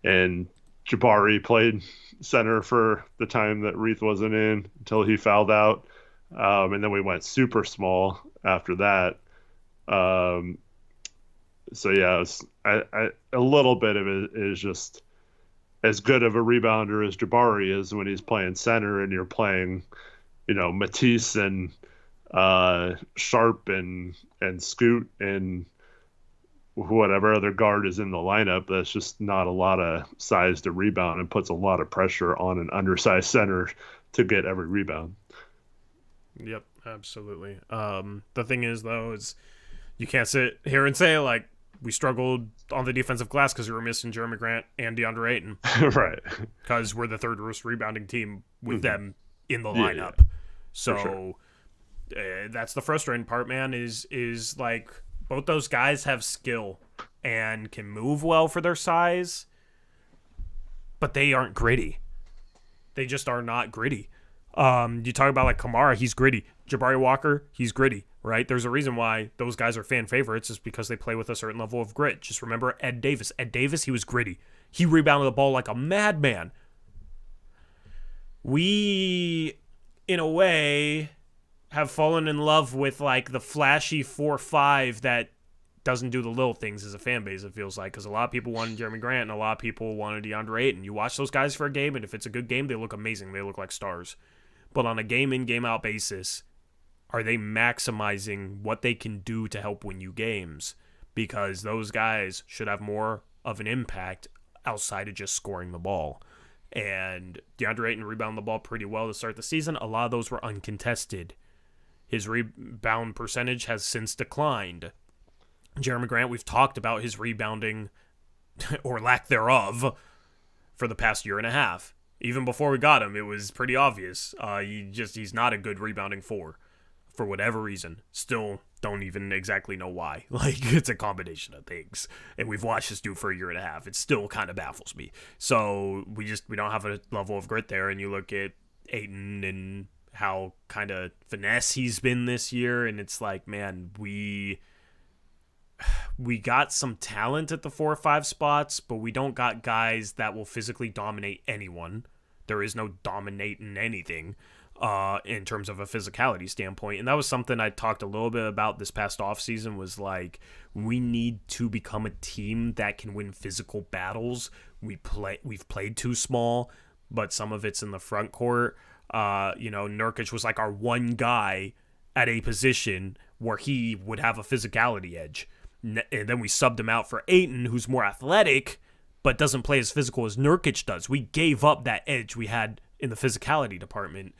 and Jabari played center for the time that Reith wasn't in until he fouled out, and then we went super small after that. So yeah, a little bit of it is just as good of a rebounder as Jabari is when he's playing center, and you're playing, Matisse and Sharpe and Scoot and whatever other guard is in the lineup. That's just not a lot of size to rebound and puts a lot of pressure on an undersized center to get every rebound. Yep, absolutely. The thing is, though, is you can't sit here and say, like, we struggled on the defensive glass because we were missing Jeremy Grant and DeAndre Ayton. Right. Because we're the 3rd worst rebounding team with them in the lineup. Yeah. So that's the frustrating part, man, is like both those guys have skill and can move well for their size, but they aren't gritty. They just are not gritty. You talk about like Kamara, he's gritty. Jabari Walker, he's gritty, right? There's a reason why those guys are fan favorites, is because they play with a certain level of grit. Just remember Ed Davis. Ed Davis, he was gritty. He rebounded the ball like a madman. We, in a way, have fallen in love with like the flashy 4-5 that doesn't do the little things as a fan base, it feels like, because a lot of people wanted Jeremy Grant and a lot of people wanted DeAndre Ayton. You watch those guys for a game, and if it's a good game, they look amazing. They look like stars. But on a game-in, game-out basis, are they maximizing what they can do to help win you games? Because those guys should have more of an impact outside of just scoring the ball. And DeAndre Ayton rebounded the ball pretty well to start the season. A lot of those were uncontested. His rebound percentage has since declined. Jeremy Grant, we've talked about his rebounding, or lack thereof, for the past year and a half. Even before we got him, it was pretty obvious. He's not a good rebounding for whatever reason. Still don't even exactly know why. Like, it's a combination of things. And we've watched this dude for a year and a half. It still kind of baffles me. So we don't have a level of grit there. And you look at Ayton and how kind of finesse he's been this year, and it's like, man, we got some talent at the 4 or 5 spots, but we don't got guys that will physically dominate anyone. There is no dominating anything in terms of a physicality standpoint. And that was something I talked a little bit about this past offseason, was like, we need to become a team that can win physical battles. We've played too small, but some of it's in the front court. Nurkic was like our one guy at a position where he would have a physicality edge. And then we subbed him out for Ayton, who's more athletic, but doesn't play as physical as Nurkic does. We gave up that edge we had in the physicality department.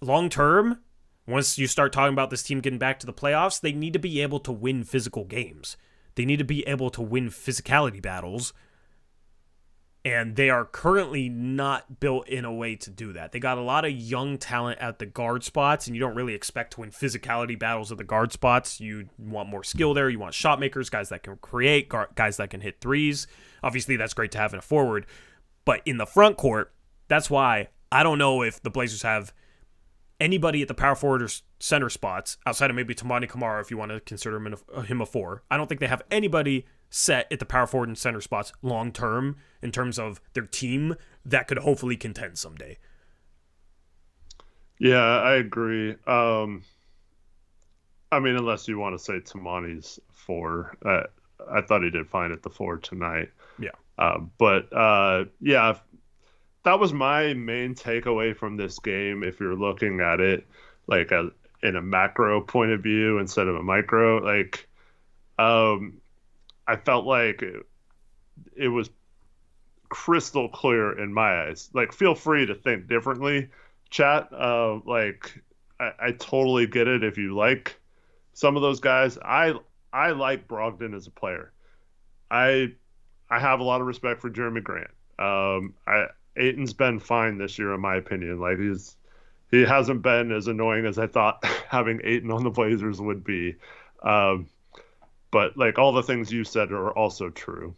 Long term, once you start talking about this team getting back to the playoffs, they need to be able to win physical games. They need to be able to win physicality battles. And they are currently not built in a way to do that. They got a lot of young talent at the guard spots, and you don't really expect to win physicality battles at the guard spots. You want more skill there. You want shot makers, guys that can create, guys that can hit threes. Obviously, that's great to have in a forward. But in the front court, that's why I don't know if the Blazers have anybody at the power forward or center spots, outside of maybe Toumani Camara, if you want to consider him a 4. I don't think they have anybody set at the power forward and center spots long term in terms of their team that could hopefully contend someday. Yeah, I agree. Unless you want to say Toumani's 4. I thought he did fine at the 4 tonight. Yeah. That was my main takeaway from this game. If you're looking at it like in a macro point of view instead of a micro, I felt like it was crystal clear in my eyes. Like, feel free to think differently, chat. I totally get it if you like some of those guys. I like Brogdon as a player. I have a lot of respect for Jeremy Grant. Ayton's been fine this year, in my opinion. Like, he hasn't been as annoying as I thought having Ayton on the Blazers would be. But like all the things you said are also true.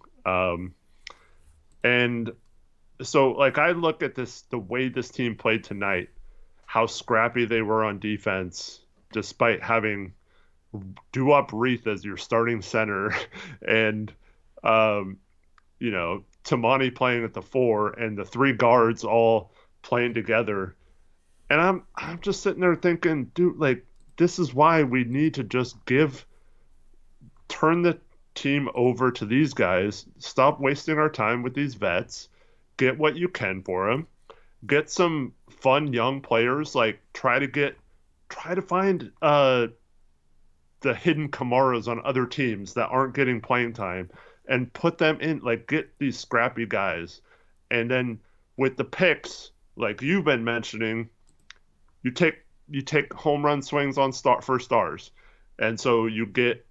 And so like I look at the way this team played tonight, how scrappy they were on defense, despite having Duop Reith as your starting center and, Toumani playing at the 4 and the 3 guards all playing together. And I'm just sitting there thinking, dude, like, this is why we need to just turn the team over to these guys, stop wasting our time with these vets, get what you can for them, get some fun young players, like try to find the hidden Kamaras on other teams that aren't getting playing time and put them in, like, get these scrappy guys. And then with the picks, like you've been mentioning, you take home run swings on for stars. And so you get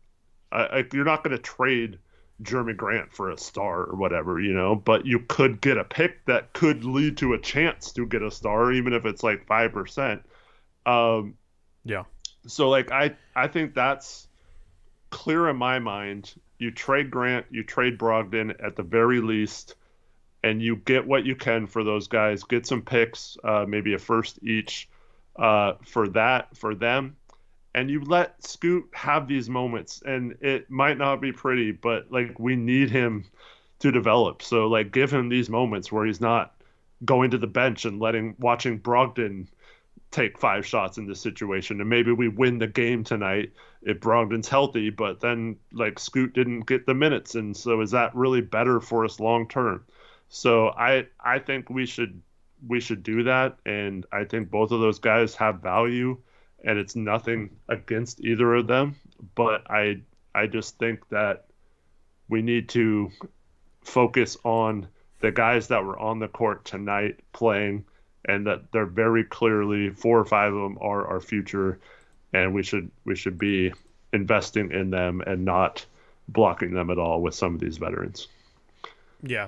you're not going to trade Jeremy Grant for a star or whatever, but you could get a pick that could lead to a chance to get a star, even if it's like 5%. Yeah. So like, I think that's clear in my mind. You trade Grant, you trade Brogdon at the very least. and you get what you can for those guys. Get some picks, maybe a first each for them, and you let Scoot have these moments. And it might not be pretty, but like we need him to develop. So like give him these moments where he's not going to the bench and watching Brogdon take 5 shots in this situation, and maybe we win the game tonight if Brogdon's healthy, but then like Scoot didn't get the minutes, and so is that really better for us long term? So I think we should do that, and I think both of those guys have value, and it's nothing against either of them, but I just think that we need to focus on the guys that were on the court tonight playing, and that they're very clearly 4 or 5 of them are our future, and we should be investing in them and not blocking them at all with some of these veterans. Yeah.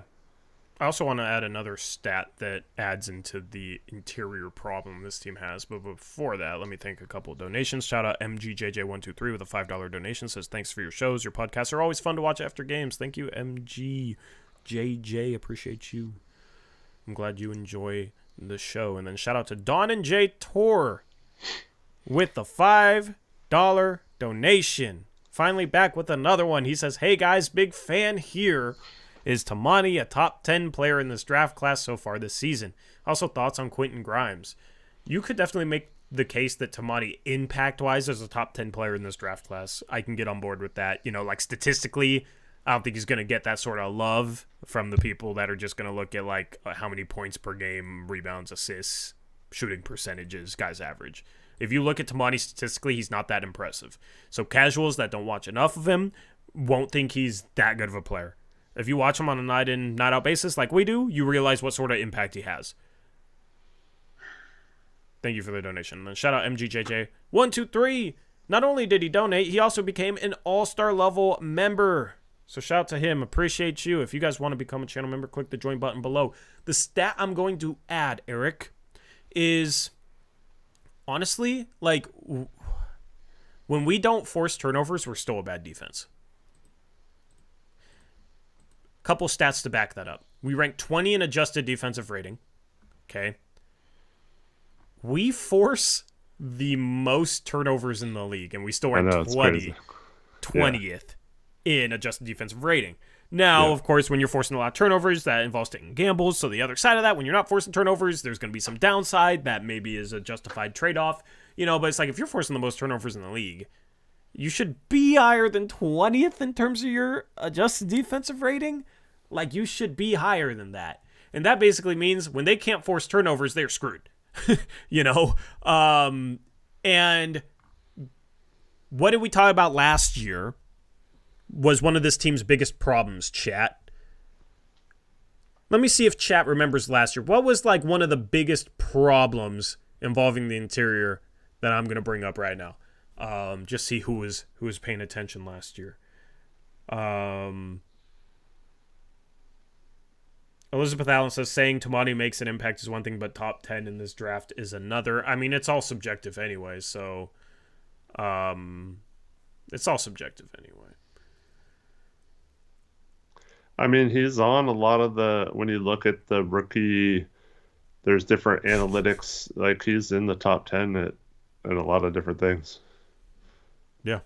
I also want to add another stat that adds into the interior problem this team has. But before that, let me thank a couple of donations. Shout out MGJJ123 with a $5 donation. Says, thanks for your shows. Your podcasts are always fun to watch after games. Thank you, MGJJ. Appreciate you. I'm glad you enjoy the show. And then shout out to Don and J Tor with the $5 donation. Finally back with another one. He says, hey guys, big fan here. Is Tamani a top 10 player in this draft class so far this season? Also, thoughts on Quentin Grimes. You could definitely make the case that Tamani, impact-wise, is a top 10 player in this draft class. I can get on board with that. You know, like statistically, I don't think he's going to get that sort of love from the people that are just going to look at, like, how many points per game, rebounds, assists, shooting percentages, guys average. If you look at Tamani statistically, he's not that impressive. So casuals that don't watch enough of him won't think he's that good of a player. If you watch him on a night-in, night-out basis like we do, you realize what sort of impact he has. Thank you for the donation. And then shout out MGJJ123. Not only did he donate, he also became an all-star level member. So shout out to him. Appreciate you. If you guys want to become a channel member, click the join button below. The stat I'm going to add, Eric, is honestly, like, when we don't force turnovers, we're still a bad defense. Couple stats to back that up. We rank 20 in adjusted defensive rating. Okay. We force the most turnovers in the league, and we still rank 20th in adjusted defensive rating. Now, of course, when you're forcing a lot of turnovers, that involves taking gambles. So the other side of that, when you're not forcing turnovers, there's going to be some downside that maybe is a justified trade-off. You know, but it's like if you're forcing the most turnovers in the league, you should be higher than 20th in terms of your adjusted defensive rating. Like, you should be higher than that. And that basically means when they can't force turnovers, they're screwed. You know? And what did we talk about last year was one of this team's biggest problems, chat. Let me see if chat remembers last year. What was, like, one of the biggest problems involving the interior that I'm going to bring up right now? Just see who was paying attention last year. Elizabeth Allen says, saying Tamani makes an impact is one thing, but top 10 in this draft is another. I mean, it's all subjective anyway, so it's all subjective anyway. I mean, he's on a lot of when you look at the rookie, there's different analytics. Like, he's in the top 10 at a lot of different things. Yeah.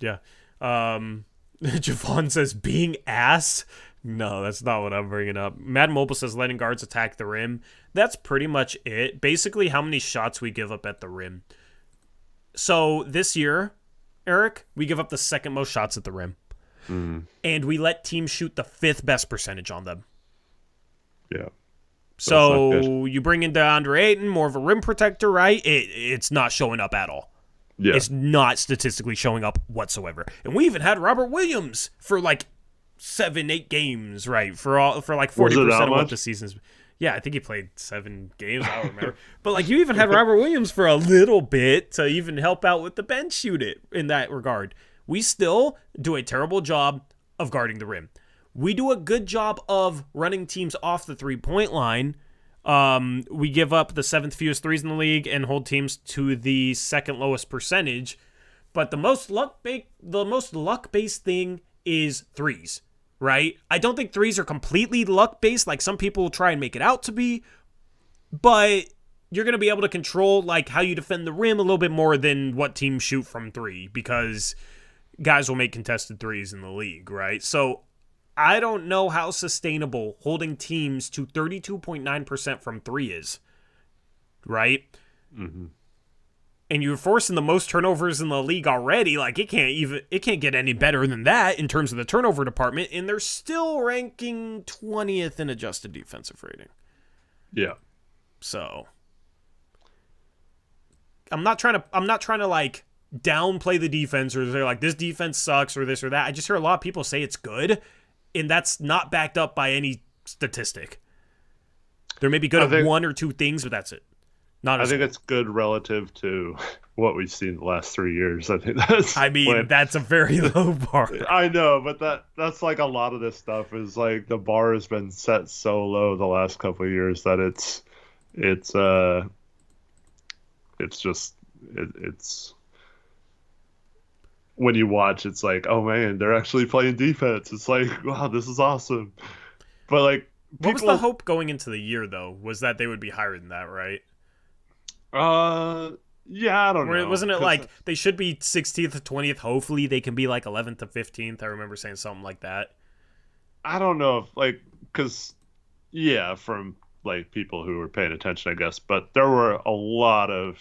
Yeah. Javon says, being ass. No, that's not what I'm bringing up. Mad Mobile says letting guards attack the rim. That's pretty much it. Basically, how many shots we give up at the rim. So this year, Eric, we give up the second most shots at the rim. And we let teams shoot the 5th best percentage on them. Yeah. So you bring in DeAndre Ayton, more of a rim protector, right? It's not showing up at all. Yeah. It's not statistically showing up whatsoever. And we even had Robert Williams for like 7-8 games, right? For like 40% of what the season's. Yeah, I think he played 7 games. I don't remember. But like, you even had Robert Williams for a little bit to even help out with the bench shoot it in that regard. We still do a terrible job of guarding the rim. We do a good job of running teams off the 3-point line. We give up the 7th fewest threes in the league and hold teams to the 2nd lowest percentage. But the most luck-based thing is threes. right? I don't think threes are completely luck-based like some people try and make it out to be, but you're going to be able to control like how you defend the rim a little bit more than what teams shoot from three, because guys will make contested threes in the league, right? So I don't know how sustainable holding teams to 32.9% from three is, right? Mm-hmm. And you're forcing the most turnovers in the league already. Like it can't get any better than that in terms of the turnover department, and they're still ranking 20th in adjusted defensive rating. Yeah. So I'm not trying to like downplay the defense, or they're like this defense sucks or this or that. I just hear a lot of people say it's good, and that's not backed up by any statistic. They may be good at one or two things, but that's it. I think it's good relative to what we've seen the last 3 years. I think that's. I mean, that's a very low bar. I know, but that's like a lot of this stuff is like the bar has been set so low the last couple of years that it's when you watch, it's like, oh man, they're actually playing defense. It's like, wow, this is awesome. But like, what was the hope going into the year though? Was that they would be higher than that, right? Yeah, I don't know. Wasn't it like they should be 16th to 20th? Hopefully they can be like 11th to 15th. I remember saying something like that. I don't know if like, cause yeah, from like people who were paying attention, I guess, but there were a lot of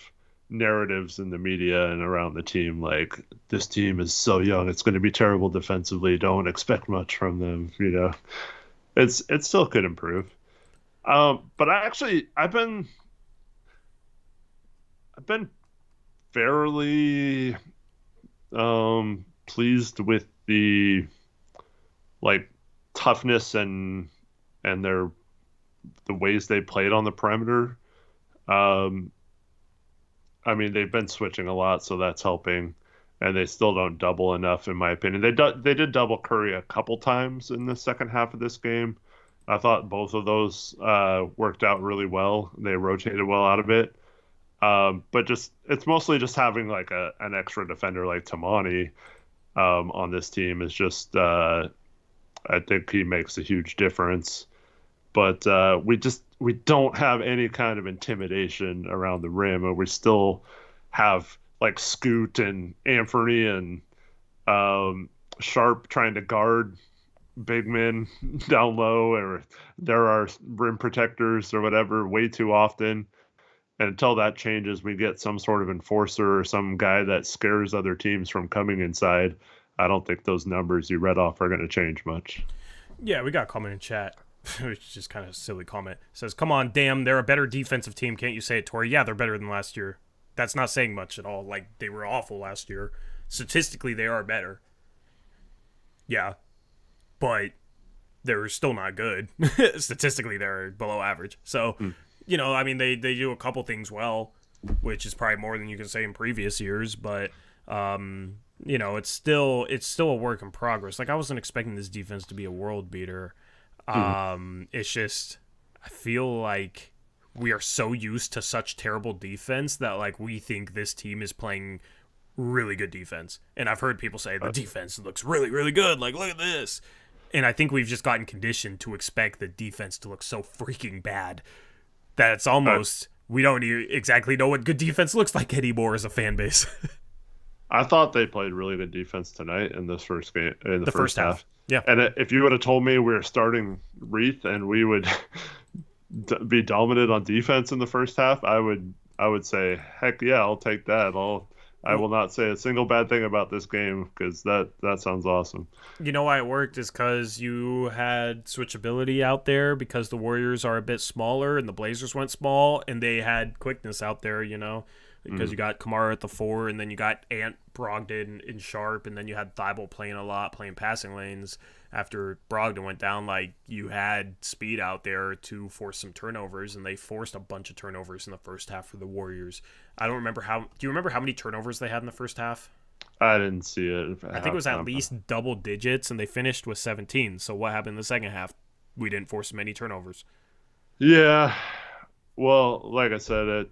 narratives in the media and around the team like, this team is so young, it's going to be terrible defensively, don't expect much from them, you know. It still could improve. But I've been fairly pleased with the like toughness and the ways they played on the perimeter. I mean, they've been switching a lot, so that's helping, and they still don't double enough, in my opinion. They did double Curry a couple times in the second half of this game. I thought both of those worked out really well. They rotated well out of it. But it's mostly just having like an extra defender like Tamani on this team is just I think he makes a huge difference. But we don't have any kind of intimidation around the rim, and we still have like Scoot and Anfernee and Sharpe trying to guard big men down low, or there are rim protectors or whatever way too often. And until that changes, we get some sort of enforcer or some guy that scares other teams from coming inside. I don't think those numbers you read off are going to change much. Yeah, we got a comment in chat, which is just kind of a silly comment. It says, come on, damn, they're a better defensive team. Can't you say it, Tori? Yeah, they're better than last year. That's not saying much at all. Like, they were awful last year. Statistically, they are better. Yeah. But they're still not good. Statistically, they're below average. So, you know, I mean, they do a couple things well, which is probably more than you can say in previous years. But, you know, it's still a work in progress. Like, I wasn't expecting this defense to be a world beater. It's just, I feel like we are so used to such terrible defense that, like, we think this team is playing really good defense. And I've heard people say the defense looks really, really good. Like, look at this. And I think we've just gotten conditioned to expect the defense to look so freaking bad that it's almost, we don't exactly know what good defense looks like anymore as a fan base. I thought they played really good defense tonight in this first game, in the first half. Yeah. And if you would have told me we were starting Reith and we would be dominant on defense in the first half, I would say, heck yeah, I'll take that. I will not say a single bad thing about this game because that sounds awesome. You know why it worked is because you had switchability out there because the Warriors are a bit smaller and the Blazers went small, and they had quickness out there, you know, because you got Kamara at the 4, and then you got Ant, Brogdon, and Sharpe, and then you had Thibault playing a lot, playing passing lanes. After Brogdon went down, like, you had speed out there to force some turnovers, and they forced a bunch of turnovers in the first half for the Warriors. I don't remember do you remember how many turnovers they had in the first half? I didn't see it. I think it was at least double digits, and they finished with 17. So what happened in the second half? We didn't force many turnovers. Yeah. Well, like I said, it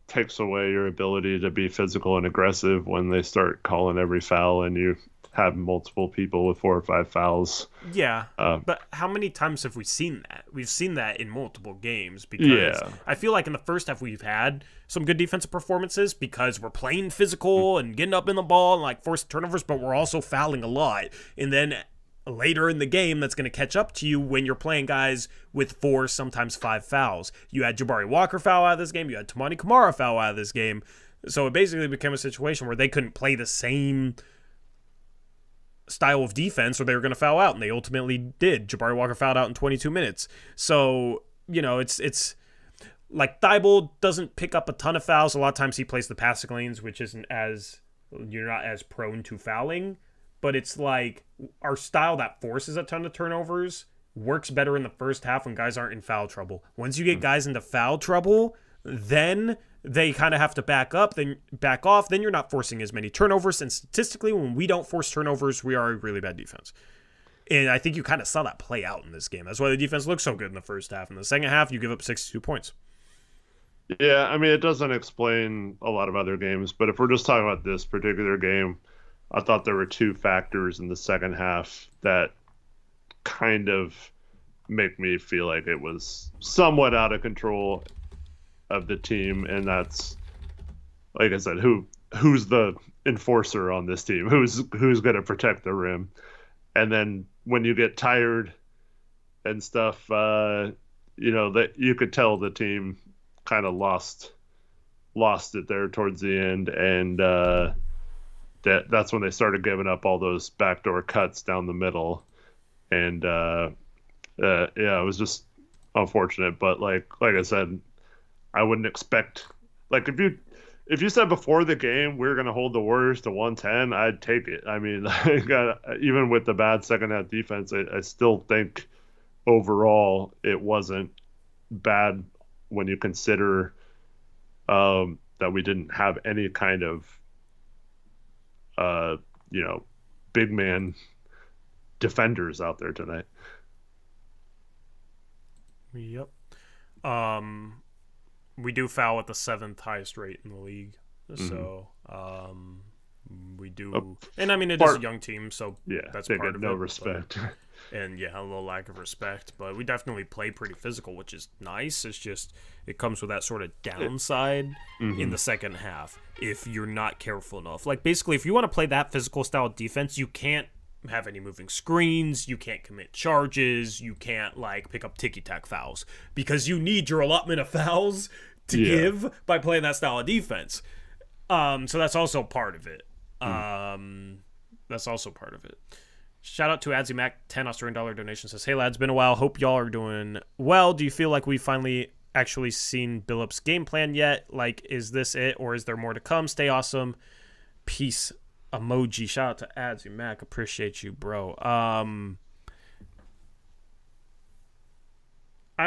takes away your ability to be physical and aggressive when they start calling every foul and you have multiple people with 4 or 5 fouls. Yeah, but how many times have we seen that? We've seen that in multiple games because Yeah. I feel like in the first half we've had some good defensive performances because we're playing physical and getting up in the ball and like forcing turnovers, but we're also fouling a lot. And then later in the game, that's going to catch up to you when you're playing guys with 4, sometimes 5 fouls. You had Jabari Walker foul out of this game. You had Tamani Kamara foul out of this game. So it basically became a situation where they couldn't play the same style of defense or they were going to foul out, and they ultimately did. Jabari Walker fouled out in 22 minutes. So, it's like Thibault doesn't pick up a ton of fouls. A lot of times he plays the passing lanes, which isn't as, you're not as prone to fouling, but it's like our style that forces a ton of turnovers works better in the first half when guys aren't in foul trouble. Once you get guys into foul trouble, then they kind of have to back off, then you're not forcing as many turnovers, and statistically, when we don't force turnovers, we are a really bad defense. And I think you kind of saw that play out in this game. That's why the defense looked so good in the first half. In the second half, you give up 62 points. Yeah, I mean, it doesn't explain a lot of other games, but if we're just talking about this particular game, I thought there were 2 factors in the second half that kind of make me feel like it was somewhat out of control of the team, and that's, like I said, who's the enforcer on this team, who's going to protect the rim. And then when you get tired and stuff, that you could tell the team kind of lost it there towards the end, and that's when they started giving up all those backdoor cuts down the middle, and it was just unfortunate. But like I said, I wouldn't expect, like, if you said before the game we're going to hold the Warriors to 110, I'd take it. I mean, even with the bad second half defense, I still think overall it wasn't bad when you consider that we didn't have any kind of big man defenders out there tonight. Yep. We do foul at the 7th highest rate in the league. So, we do. And I mean, it is a young team, so that's they part get of no it. respect. And a little lack of respect. But we definitely play pretty physical, which is nice. It's just, it comes with that sort of downside in the second half if you're not careful enough. Like, basically, if you want to play that physical style of defense, you can't have any moving screens, you can't commit charges, you can't, like, pick up ticky-tack fouls, because you need your allotment of fouls to give by playing that style of defense. So that's also part of it. Shout out to Adzi Mac, 10 Australian dollar donation, says, "Hey lads, been a while. Hope y'all are doing well. Do you feel like we finally actually seen Billup's game plan yet? Like, is this it, or is there more to come? Stay awesome. Peace." Emoji. Shout out to Adzi Mac. Appreciate you, bro. I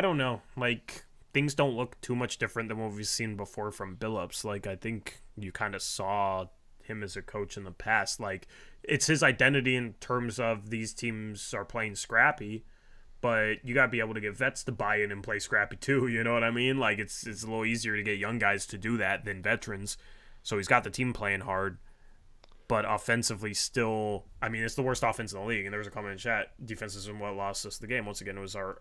don't know. Like, things don't look too much different than what we've seen before from Billups. Like, I think you kind of saw him as a coach in the past. Like, it's his identity in terms of these teams are playing scrappy, but you got to be able to get vets to buy in and play scrappy too. You know what I mean? Like, it's a little easier to get young guys to do that than veterans. So he's got the team playing hard, but offensively still, I mean, it's the worst offense in the league. And there was a comment in chat, defense isn't what lost us the game. Once again, it was our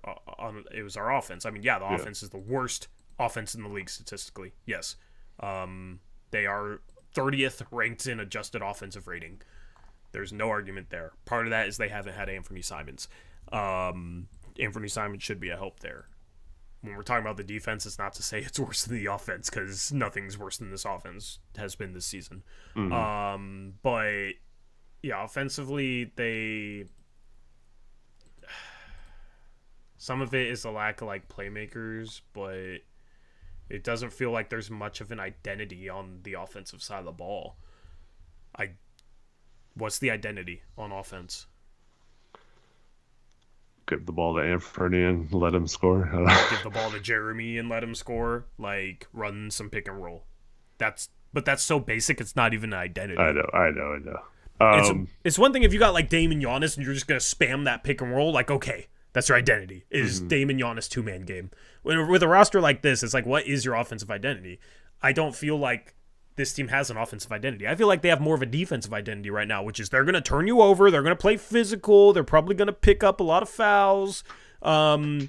offense. I mean, the offense is the worst offense in the league statistically. Yes. They are 30th ranked in adjusted offensive rating. There's no argument there. Part of that is they haven't had Anfernee Simons. Anfernee Simons should be a help there. When we're talking about the defense, it's not to say it's worse than the offense, because nothing's worse than this offense has been this season. But yeah, offensively, some of it is a lack of like playmakers, but it doesn't feel like there's much of an identity on the offensive side of the ball. What's the identity on offense? Give the ball to Anfernee and let him score. Give the ball to Jeremy and let him score. Like, run some pick and roll. But that's so basic, it's not even an identity. I know. It's one thing if you got like Dame and Giannis and you're just gonna spam that pick and roll. Like, okay, that's your identity. Is Dame and Giannis 2-man game. With a roster like this, it's like, what is your offensive identity? I don't feel like this team has an offensive identity. I feel like they have more of a defensive identity right now, which is they're going to turn you over. They're going to play physical. They're probably going to pick up a lot of fouls. They're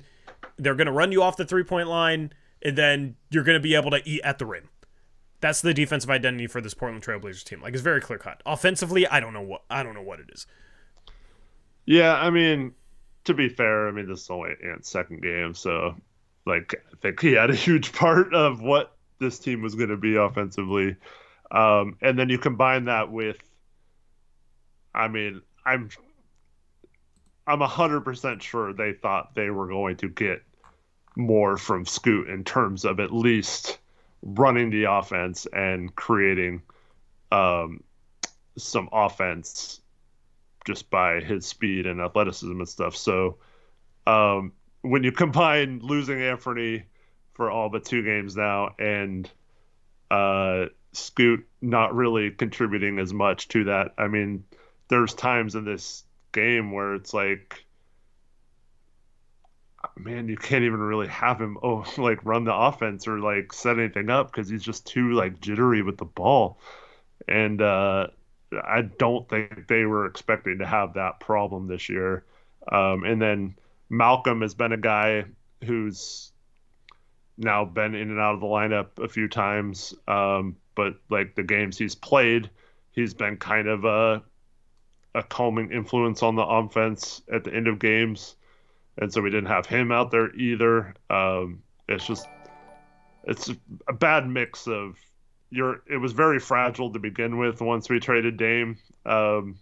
going to run you off the 3-point line, and then you're going to be able to eat at the rim. That's the defensive identity for this Portland Trailblazers team. Like, it's very clear cut. Offensively, I don't know what it is. Yeah, I mean, to be fair, I mean, this is only Ant's second game, so like I think he had a huge part of what this team was going to be offensively. And then you combine that with, I mean, I'm 100% sure they thought they were going to get more from Scoot in terms of at least running the offense and creating some offense just by his speed and athleticism and stuff. So when you combine losing Anfernee for all but 2 games now and Scoot not really contributing as much to that, I mean, there's times in this game where it's like, man, you can't even really have him run the offense or like set anything up because he's just too like jittery with the ball. And I don't think they were expecting to have that problem this year. And then Malcolm has been a guy who's now been in and out of the lineup a few times. But like the games he's played, he's been kind of a calming influence on the offense at the end of games. And so we didn't have him out there either. It's a bad mix of it was very fragile to begin with once we traded Dame. They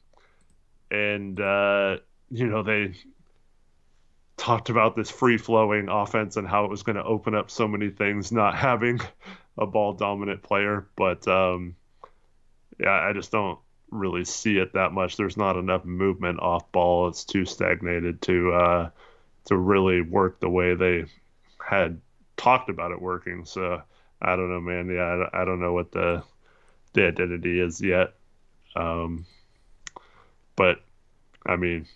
talked about this free-flowing offense and how it was going to open up so many things not having a ball-dominant player. But, I just don't really see it that much. There's not enough movement off ball. It's too stagnated to really work the way they had talked about it working. So I don't know, man. Yeah, I don't know what the identity is yet. But I mean,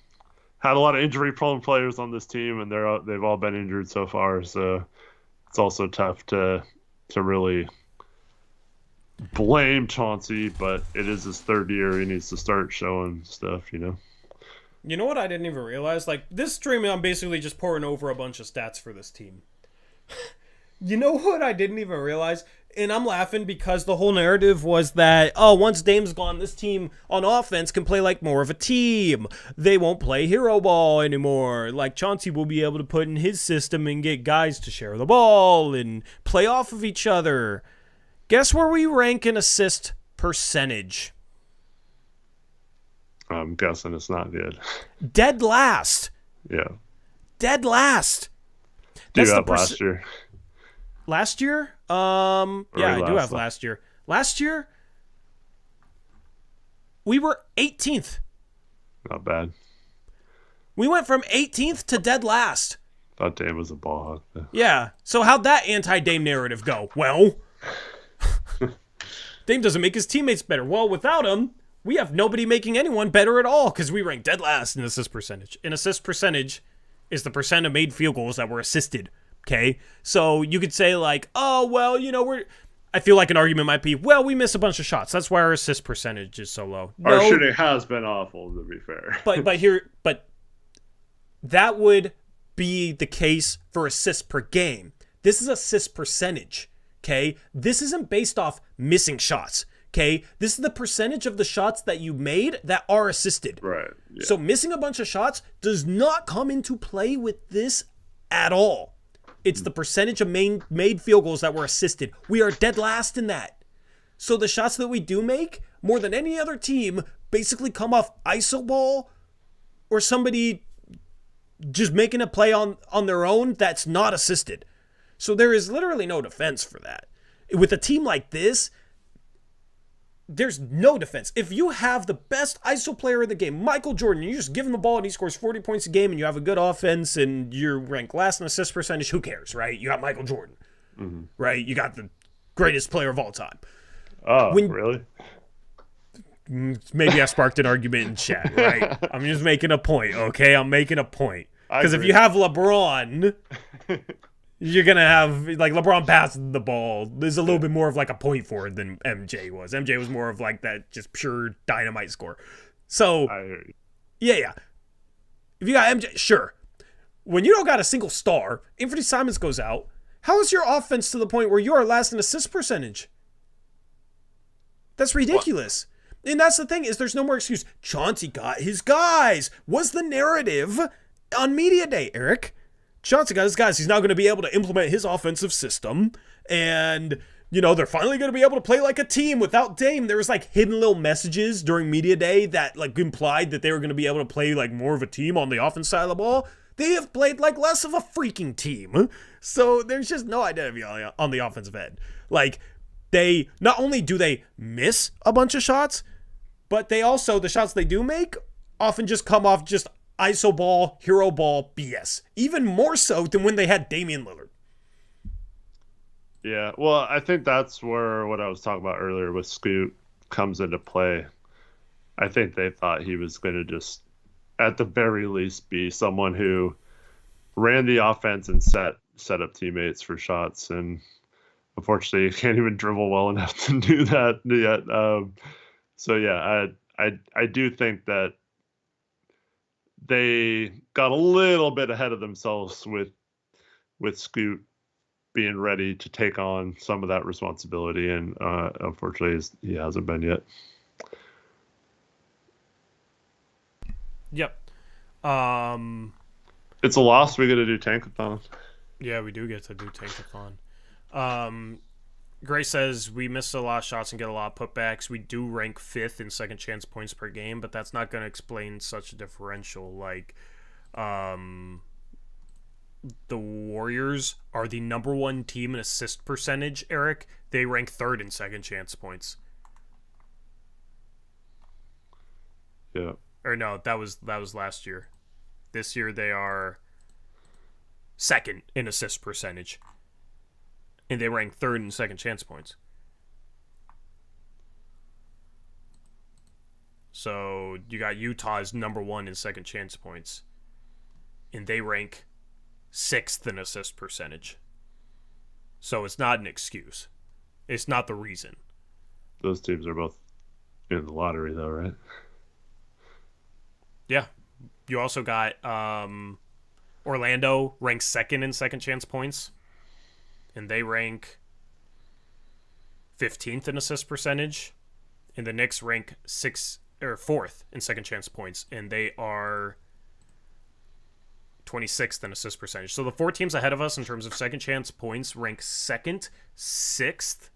had a lot of injury-prone players on this team, and they've all been injured so far. So it's also tough to really blame Chauncey, but it is his 3rd year. He needs to start showing stuff, you know. You know what I didn't even realize? Like, this stream, I'm basically just pouring over a bunch of stats for this team. You know what I didn't even realize? And I'm laughing because the whole narrative was that, once Dame's gone, this team on offense can play like more of a team. They won't play hero ball anymore. Like, Chauncey will be able to put in his system and get guys to share the ball and play off of each other. Guess where we rank in assist percentage? I'm guessing it's not good. Dead last. Yeah. Dead last. Do you have last year? Last year? Yeah, I do have last year. Last year, we were 18th. Not bad. We went from 18th to dead last. Thought Dame was a ball hog. Yeah. So how'd that anti-Dame narrative go? Well, Dame doesn't make his teammates better. Well, without him, we have nobody making anyone better at all because we rank dead last in assist percentage. And assist percentage is the percent of made field goals that were assisted. Okay? So you could say like, oh, well, I feel like an argument might be, well, we miss a bunch of shots. That's why our assist percentage is so low. Our shooting has been awful, to be fair. But that would be the case for assists per game. This is assist percentage. Okay? This isn't based off missing shots. Okay? This is the percentage of the shots that you made that are assisted. Right. Yeah. So missing a bunch of shots does not come into play with this at all. It's the percentage of made field goals that were assisted. We are dead last in that. So the shots that we do make, more than any other team, basically come off iso ball or somebody just making a play on their own that's not assisted. So there is literally no defense for that. With a team like this, there's no defense. If you have the best ISO player in the game, Michael Jordan, you just give him the ball and he scores 40 points a game and you have a good offense and you're ranked last in assist percentage, who cares, right? You got Michael Jordan, right? You got the greatest player of all time. Oh, really? Maybe I sparked an argument in chat, right? I'm just making a point, okay? I'm making a point. Because if you have LeBron, You're going to have, like, LeBron passing the ball. There's a little bit more of, like, a point forward than MJ was. MJ was more of, like, that just pure dynamite score. So, I hear you. yeah. If you got MJ, sure. When you don't got a single star, Anfernee Simons goes out, how is your offense to the point where you are last in assist percentage? That's ridiculous. What? And that's the thing, is there's no more excuse. Chauncey got his guys. Was the narrative on media day, Eric? Chauncey got his guys. He's now going to be able to implement his offensive system. And, you know, they're finally going to be able to play like a team without Dame. There was like hidden little messages during media day that like implied that they were going to be able to play like more of a team on the offense side of the ball. They have played like less of a freaking team. So there's just no identity on the offensive end. Like, they, not only do they miss a bunch of shots, but they also, the shots they do make often just come off just ISO ball, hero ball, BS. Even more so than when they had Damian Lillard. Yeah, well, I think that's where what I was talking about earlier with Scoot comes into play. I think they thought he was going to just, at the very least, be someone who ran the offense and set up teammates for shots. And unfortunately, you can't even dribble well enough to do that yet. So yeah, I do think that they got a little bit ahead of themselves with Scoot being ready to take on some of that responsibility, and unfortunately, he hasn't been yet. Yep. It's a loss. We got to do Tankathon. Yeah, we do get to do Tankathon. Gray says we miss a lot of shots and get a lot of putbacks. We do rank 5th in second chance points per game, but that's not going to explain such a differential. Like, the Warriors are the number 1 team in assist percentage, Eric. They rank 3rd in second chance points. Yeah. Or no, that was last year. This year they are 2nd in assist percentage. And they rank 3rd in second chance points. So you got Utah's number 1 in second chance points. And they rank 6th in assist percentage. So it's not an excuse. It's not the reason. Those teams are both in the lottery, though, right? Yeah. You also got Orlando ranks 2nd in second chance points. And they rank 15th in assist percentage. And the Knicks rank 4th in second chance points. And they are 26th in assist percentage. So the 4 teams ahead of us in terms of second chance points rank 2nd, 6th,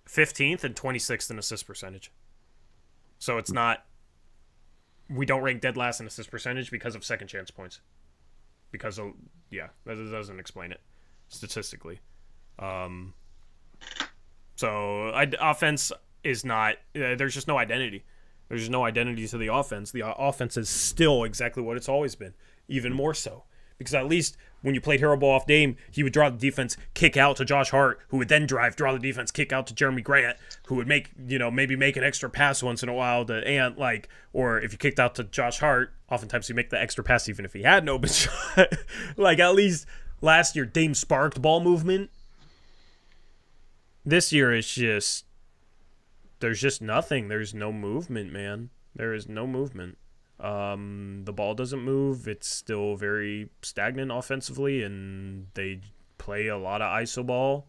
15th, and 26th in assist percentage. So it's not, we don't rank dead last in assist percentage because of second chance points. Because of, yeah, that doesn't explain it statistically. So offense is not, there's just no identity. There's just no identity to the offense. The offense is still exactly what it's always been, even more so. Because at least when you played hero ball off Dame, he would draw the defense, kick out to Josh Hart, who would then draw the defense, kick out to Jeremy Grant, who would maybe make an extra pass once in a while to Ant, or if you kicked out to Josh Hart, oftentimes he'd make the extra pass even if he had an open shot. At least last year, Dame sparked ball movement. This year, it's just, there's just nothing. There's no movement, man. There is no movement. The ball doesn't move. It's still very stagnant offensively, and they play a lot of ISO ball.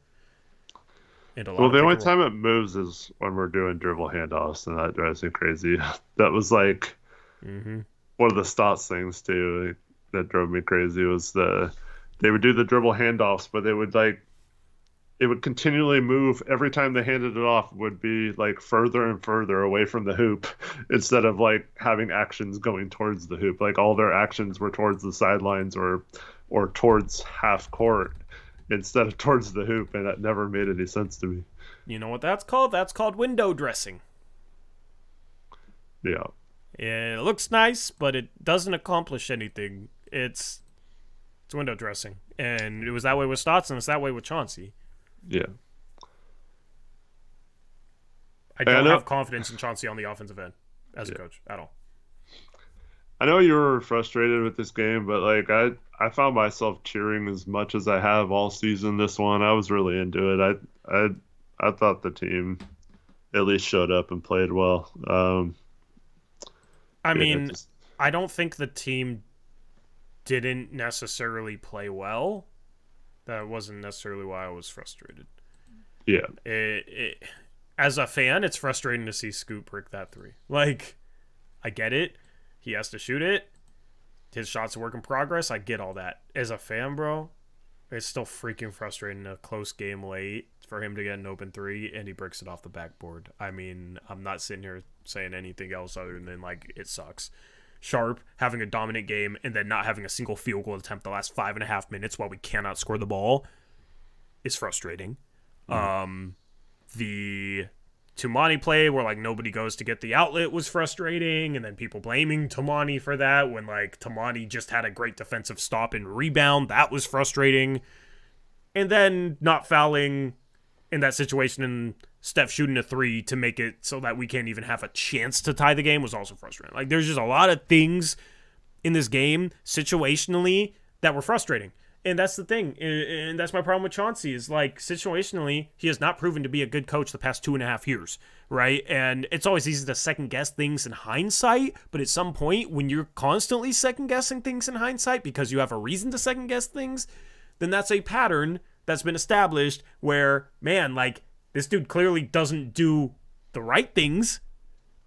And the only time it moves is when we're doing dribble handoffs, and that drives me crazy. That was one of the stats things too that drove me crazy was they would do the dribble handoffs, but they would it would continually move every time they handed it off, would be further and further away from the hoop instead of having actions going towards the hoop. All their actions were towards the sidelines or towards half court instead of towards the hoop. And that never made any sense to me. You know what that's called? That's called window dressing. Yeah. It looks nice, but it doesn't accomplish anything. It's window dressing. And it was that way with Stotts, and it's that way with Chauncey. Yeah. I don't have confidence in Chauncey on the offensive end as a coach at all. I know you were frustrated with this game, but I I found myself cheering as much as I have all season. This one, I was really into it. I thought the team at least showed up and played well. I Yeah, mean, just I don't think the team didn't necessarily play well. That wasn't necessarily why I was frustrated. yeah, As a fan, it's frustrating to see Scoot brick that three. Like, I get it. He has to shoot it. His shot's a work in progress. I get all that. As a fan, bro, it's still freaking frustrating a close game late for him to get an open three and he breaks it off the backboard. I mean, I'm not sitting here saying anything else other than, like, it sucks. Sharpe having a dominant game and then not having a single field goal attempt the last 5.5 minutes while we cannot score the ball is frustrating. The Tumani play where, like, nobody goes to get the outlet was frustrating, and then people blaming Tumani for that when, like, Tumani just had a great defensive stop and rebound. That was frustrating. And then not fouling in that situation and Steph shooting a three to make it so that we can't even have a chance to tie the game was also frustrating. Like, there's just a lot of things in this game situationally that were frustrating. And that's the thing. And that's my problem with Chauncey is, like, situationally, he has not proven to be a good coach the past 2.5 years, right? And it's always easy to second-guess things in hindsight, but at some point, when you're constantly second-guessing things in hindsight because you have a reason to second-guess things, then that's a pattern that's been established where, man, like, this dude clearly doesn't do the right things.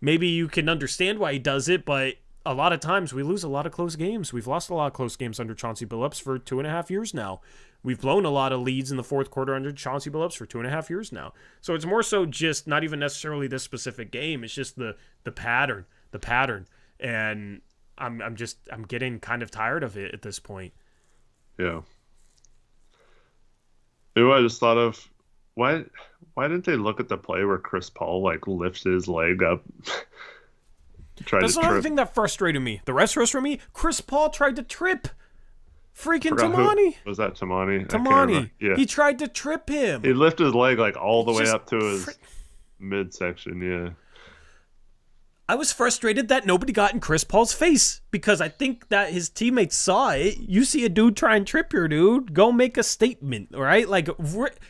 Maybe you can understand why he does it, but a lot of times we lose a lot of close games. We've lost a lot of close games under Chauncey Billups for 2.5 years now. We've blown a lot of leads in the fourth quarter under Chauncey Billups for 2.5 years now. So it's more so just not even necessarily this specific game. It's just the pattern, and I'm getting kind of tired of it at this point. yeah. You know what I just thought of? Why didn't they look at the play where Chris Paul, like, lifts his leg up? That's another thing that frustrated me. The rest frustrated me. Chris Paul tried to trip freaking Tumani. Was that Tumani? Tumani. Yeah. He tried to trip him. He lifted his leg, like, all the way up to his midsection, yeah. I was frustrated that nobody got in Chris Paul's face because I think that his teammates saw it. You see a dude try and trip your dude, go make a statement, right? Like,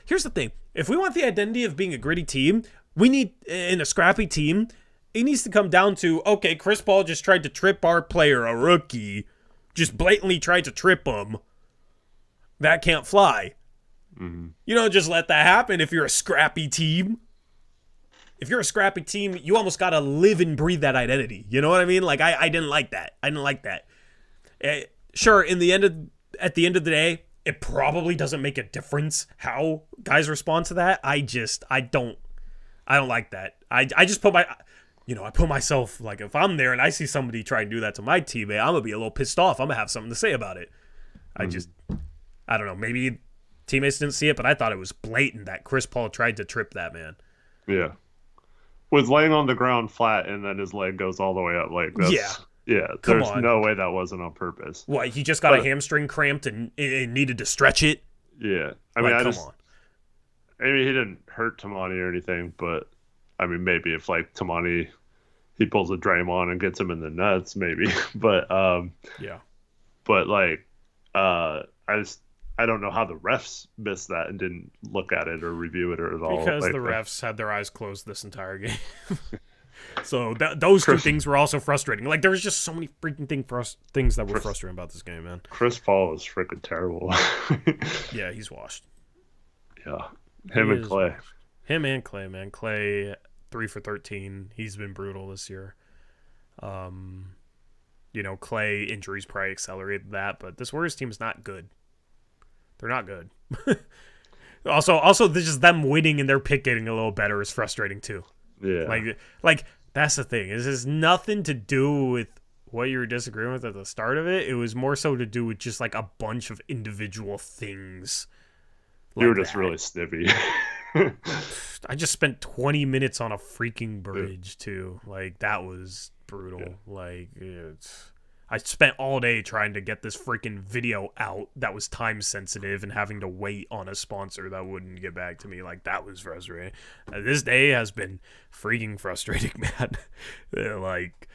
here's the thing. If we want the identity of being a gritty team, we need, in a scrappy team, it needs to come down to, okay, Chris Paul just tried to trip our player, a rookie, just blatantly tried to trip him. That can't fly. Mm-hmm. You don't just let that happen if you're a scrappy team. If you're a scrappy team, you almost got to live and breathe that identity. You know what I mean? Like, I didn't like that. I didn't like that. Sure, at the end of the day, it probably doesn't make a difference how guys respond to that. I don't like that. I just put I put myself, like, if I'm there and I see somebody try and do that to my teammate, I'm going to be a little pissed off. I'm going to have something to say about it. I don't know. Maybe teammates didn't see it, but I thought it was blatant that Chris Paul tried to trip that man. Yeah. Was laying on the ground flat and then his leg goes all the way up. Like, that's, yeah. There's no way that wasn't on purpose. What, he just got a hamstring cramped and needed to stretch it? Yeah. I mean, come on. I mean, he didn't hurt Tumani or anything, but I mean, maybe if, like, Tumani, he pulls a Draymond and gets him in the nuts, maybe. But yeah. But, like, I don't know how the refs missed that and didn't look at it or review it or at all. Because the refs had their eyes closed this entire game. So those two things were also frustrating. Like, there was just so many freaking things that were frustrating about this game, man. Chris Paul was freaking terrible. Yeah, he's washed. Yeah. Him and Clay. Him and Clay, man. Clay, 3 for 13. He's been brutal this year. Clay injuries probably accelerated that, but this Warriors team is not good. They're not good. Also, just them winning and their pick getting a little better is frustrating too. Yeah. Like that's the thing. This has nothing to do with what you were disagreeing with at the start of it. It was more so to do with just, like, a bunch of individual things. You were just really snippy. I just spent 20 minutes on a freaking bridge too. Like, that was brutal. Yeah. Like, I spent all day trying to get this freaking video out that was time sensitive and having to wait on a sponsor that wouldn't get back to me. Like, that was frustrating. This day has been freaking frustrating, man. Like,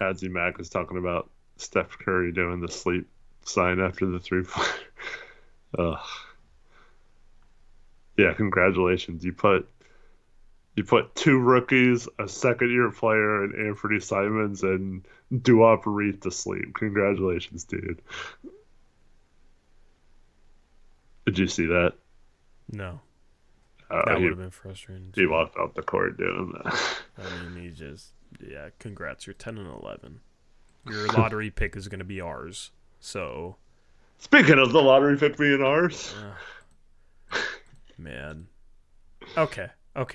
Adzi Mac is talking about Steph Curry doing the sleep sign after the 3-point. Ugh. Yeah, congratulations. You put two rookies, a second-year player, and Anfernee Simons, and Duop Reed to sleep. Congratulations, dude. Did you see that? No. That He would have been frustrating. he walked off the court doing that. I mean, congrats. You're 10-11. Your lottery pick is going to be ours. So, Speaking of the lottery pick being ours, man. Okay,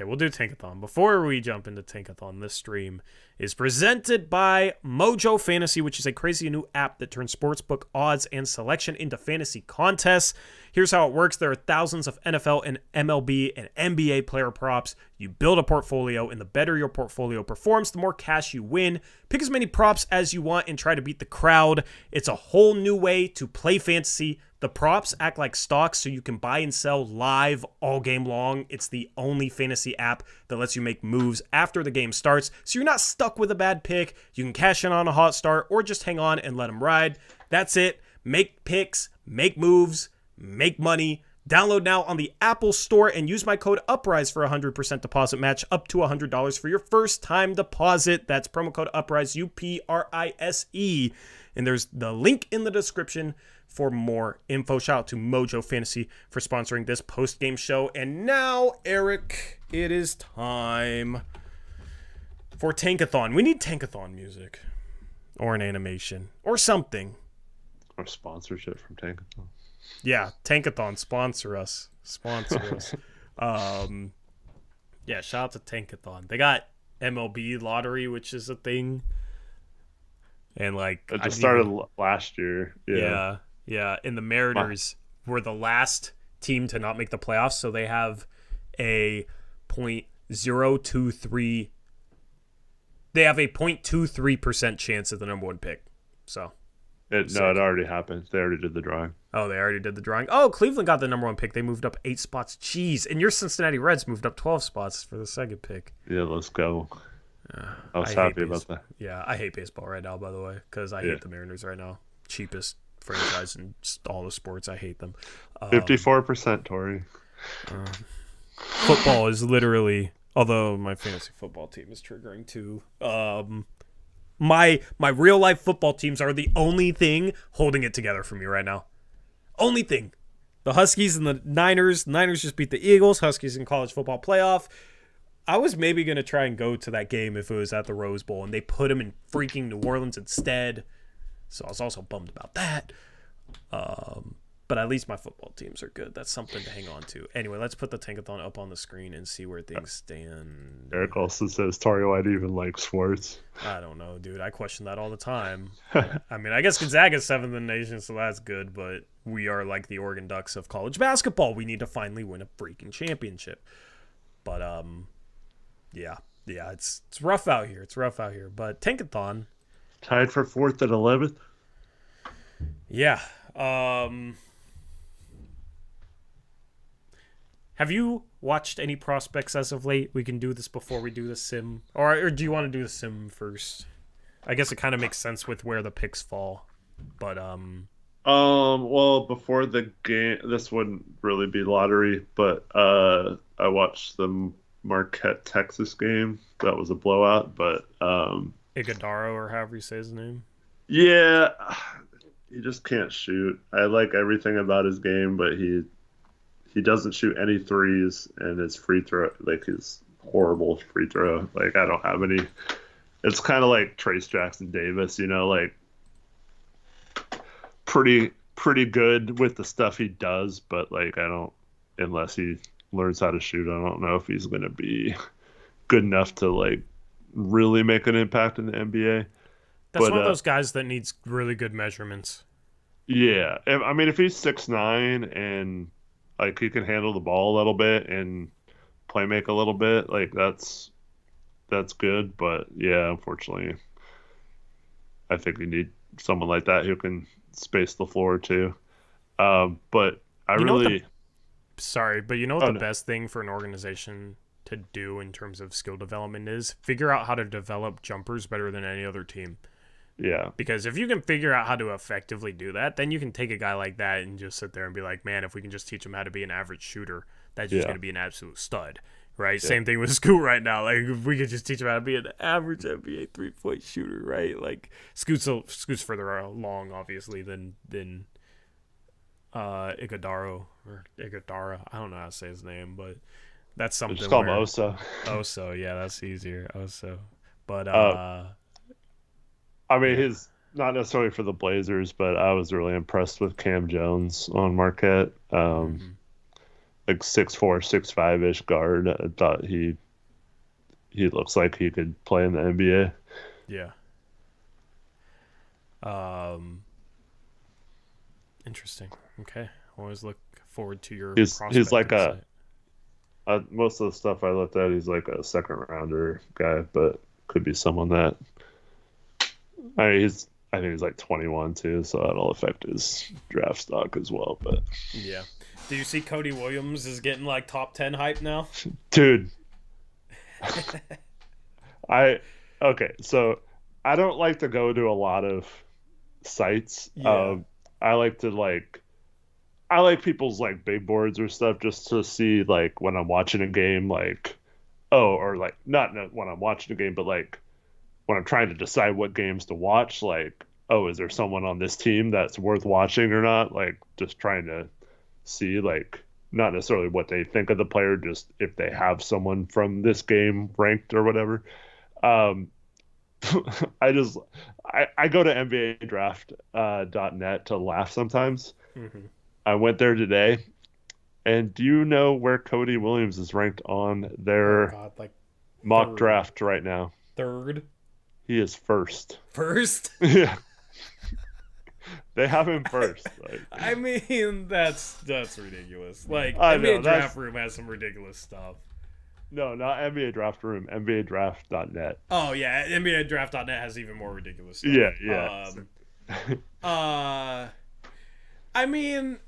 we'll do Tankathon. Before we jump into Tankathon, this stream is presented by Mojo Fantasy, which is a crazy new app that turns sportsbook odds and selection into fantasy contests. Here's how it works. There are thousands of NFL and MLB and NBA player props. You build a portfolio, and the better your portfolio performs, the more cash you win. Pick as many props as you want and try to beat the crowd. It's a whole new way to play fantasy. The props act like stocks, so you can buy and sell live all game long. It's the only fantasy app that lets you make moves after the game starts, so you're not stuck with a bad pick. You can cash in on a hot start or just hang on and let them ride. That's it. Make picks, make moves, make money. Download now on the Apple Store and use my code Uprise for a 100% deposit match up to $100 for your first time deposit. That's promo code Uprise, UPRISE. And there's the link in the description for more info. Shout out to Mojo Fantasy for sponsoring this post-game show. And now, Eric, it is time for Tankathon. We need Tankathon music or an animation or something. or sponsorship from Tankathon. Yeah, Tankathon, sponsor us. Yeah, shout out to Tankathon. They got MLB lottery, which is a thing. And like it just started last year. Yeah. And the Mariners were the last team to not make the playoffs, so they have a .023. They have a 0.23% chance at the number one pick. So it already happened. They already did the drawing. Oh, they already did the drawing. Oh, Cleveland got the number one pick. They moved up 8 spots. Jeez. And your Cincinnati Reds moved up 12 spots for the second pick. Yeah, let's go. I was happy about that. Yeah, I hate baseball right now, by the way, because I hate the Mariners right now. Cheapest franchise in all the sports. I hate them. 54%, Tori. Football is literally, although my fantasy football team is triggering too. My real life football teams are the only thing holding it together for me right now. Only thing. The Huskies and the Niners. Niners just beat the Eagles. Huskies in college football playoff. I was maybe going to try and go to that game if it was at the Rose Bowl, and they put them in freaking New Orleans instead. So I was also bummed about that. But at least my football teams are good. That's something to hang on to. Anyway, let's put the Tankathon up on the screen and see where things stand. Eric also says Tori White even likes sports. I don't know, dude. I question that all the time. I mean, I guess Gonzaga's 7th in the nation, so that's good. But we are like the Oregon Ducks of college basketball. We need to finally win a freaking championship. But yeah, it's rough out here. But Tankathon tied for 4th and 11th. Yeah. Have you watched any prospects as of late? We can do this before we do the sim, or do you want to do the sim first? I guess it kind of makes sense with where the picks fall. But well, before the game, this wouldn't really be lottery, but I watched the Marquette Texas game. That was a blowout, but Iguodaro, or however you say his name. Yeah, he just can't shoot. I like everything about his game, but he doesn't shoot any threes, and his free throw, like his horrible free throw, like I don't have any. It's kind of like Trace Jackson Davis, like pretty good with the stuff he does, but like I don't, unless he learns how to shoot, I don't know if he's going to be good enough to like really make an impact in the NBA. That's one of those guys that needs really good measurements. Yeah, I mean, if he's 6'9" and like he can handle the ball a little bit and play make a little bit, like that's good. But yeah, unfortunately, I think we need someone like that who can space the floor too. But I really. Sorry, but you know what the best thing for an organization to do in terms of skill development is? Figure out how to develop jumpers better than any other team. Yeah. Because if you can figure out how to effectively do that, then you can take a guy like that and just sit there and be like, man, if we can just teach him how to be an average shooter, that's just going to be an absolute stud, right? Yeah. Same thing with Scoot right now. Like, if we could just teach him how to be an average NBA 3-point shooter, right? Like, Scoot's further along, obviously, than Iguodaro or Iguodara. I don't know how to say his name, but that's something. Just call him Oso. Oso, yeah, that's easier. Oso. But, I mean, he's not necessarily for the Blazers, but I was really impressed with Cam Jones on Marquette. Like 6'4", 6'5" guard. I thought he looks like he could play in the NBA. Yeah. Interesting. Okay. Always look forward to your. He's like most of the stuff I looked at, he's like a second rounder guy, but could be someone that. I think he's like 21 too, so that'll affect his draft stock as well. But yeah, do you see Cody Williams is getting like top 10 hype now? Dude, so I don't like to go to a lot of sites. Yeah. I like people's like big boards or stuff just to see like when I'm watching a game, like or like not when I'm watching a game, but like when I'm trying to decide what games to watch, like, is there someone on this team that's worth watching or not? Like, just trying to see, like, not necessarily what they think of the player, just if they have someone from this game ranked or whatever. I go to NBA draft.net to laugh sometimes. Mm-hmm. I went there today, and do you know where Cody Williams is ranked on their mock draft right now? Third? He is first. First? Yeah. They have him first. Like, I mean, that's ridiculous. Like, NBA Draft Room has some ridiculous stuff. No, not NBA Draft Room. NBA Draft.net. Oh, yeah. NBA Draft.net has even more ridiculous stuff. Yeah. I mean,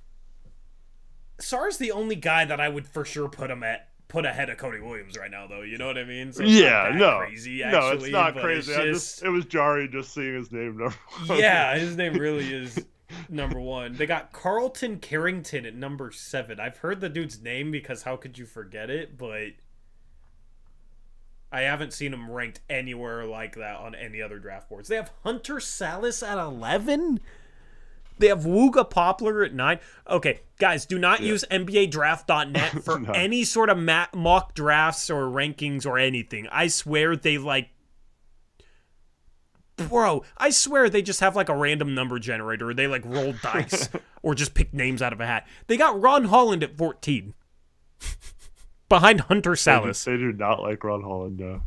Sarr's the only guy that I would for sure put ahead of Cody Williams right now, though. You know what I mean? So it's not crazy, actually. No, it's not crazy. It was jarring just seeing his name number one. Yeah, his name really is number one. They got Carlton Carrington at number 7. I've heard the dude's name because how could you forget it? But I haven't seen him ranked anywhere like that on any other draft boards. They have Hunter Salas at 11? They have Wooga Poplar at 9. Okay, guys, do not use NBADraft.net for any sort of mock drafts or rankings or anything. I swear they I swear they just have like a random number generator or they like roll dice or just pick names out of a hat. They got Ron Holland at 14 behind Hunter Salas. They do not like Ron Holland, no.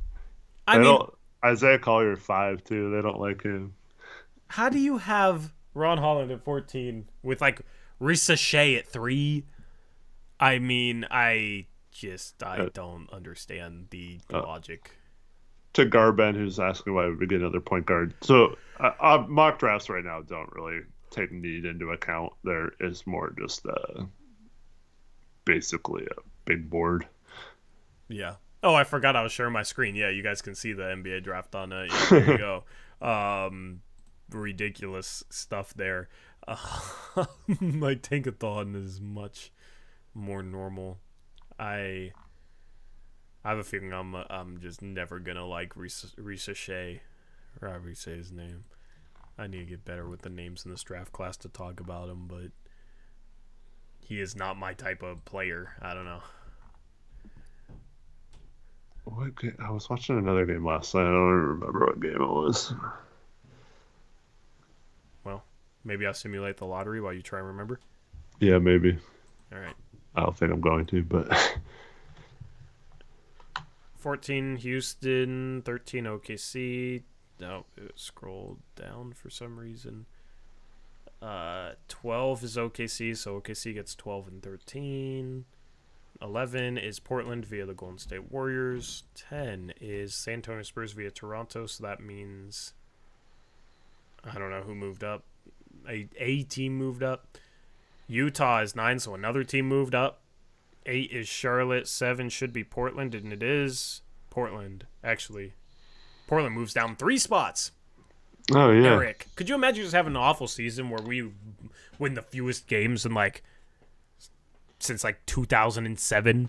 Isaiah Collier 5 too. They don't like him. How do you have Ron Holland at 14 with like Risa Shea at 3? I mean, I don't understand the logic. To Garben, who's asking why we get another point guard. So mock drafts right now don't really take need into account. There is more just basically a big board. Yeah. Oh, I forgot I was sharing my screen. Yeah, you guys can see the NBA draft on it. Yeah, there you go. Ridiculous stuff there. My Tankathon is much more normal. I have a feeling I'm just never gonna like Risa Shea, or however you say his name. I need to get better with the names in this draft class to talk about him, but he is not my type of player. I don't know. I was watching another game last night. I don't even remember what game it was. Well, maybe I'll simulate the lottery while you try and remember. Yeah, maybe. All right. I don't think I'm going to, but 14 Houston, 13 OKC. No, it scrolled down for some reason. 12 is OKC, so OKC gets 12 and 13. 11 is Portland via the Golden State Warriors. 10 is San Antonio Spurs via Toronto, so that means I don't know who moved up. A team moved up. Utah is 9, so another team moved up. 8 is Charlotte. 7 should be Portland, and it is Portland, actually. Portland moves down 3 spots. Oh yeah, Eric, could you imagine just having an awful season where we win the fewest games in like since like 2007,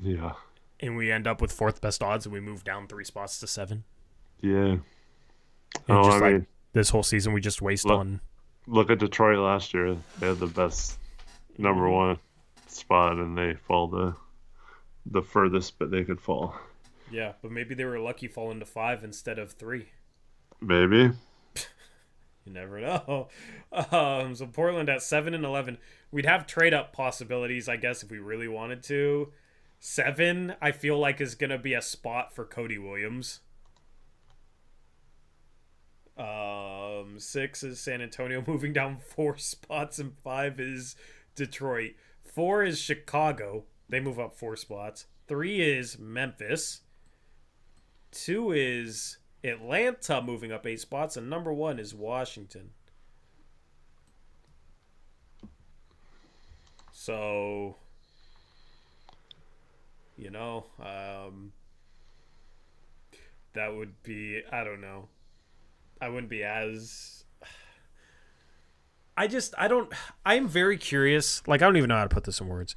yeah, and we end up with fourth best odds, and we move down 3 spots to 7? yeah. And just I like mean, this whole season, we just waste on. look at Detroit last year. They had the best number one spot, and they fall the furthest but they could fall. Yeah, but maybe they were lucky falling to 5 instead of 3. Maybe. You never know. So Portland at 7 and 11. We'd have trade up possibilities, I guess, if we really wanted to. 7, I feel like, is gonna be a spot for Cody Williams. 6 is San Antonio moving down 4 spots, and 5 is Detroit. 4 is Chicago. They move up 4 spots. 3 is Memphis. 2 is Atlanta moving up 8 spots, and number 1 is Washington. So, that would be, I don't know. I wouldn't be as. I'm very curious. Like, I don't even know how to put this in words.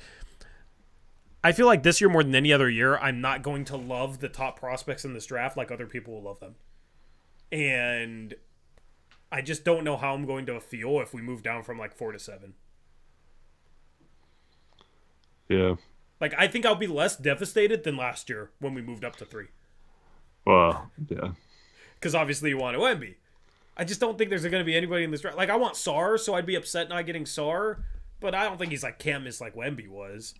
I feel like this year more than any other year, I'm not going to love the top prospects in this draft like other people will love them. And I just don't know how I'm going to feel if we move down from like 4 to 7. Yeah. Like, I think I'll be less devastated than last year when we moved up to 3. Well, yeah. Because obviously you want Wemby. I just don't think there's going to be anybody in this draft. Like, I want Sarr, so I'd be upset not getting Sarr. But I don't think he's like can't miss like Wemby was.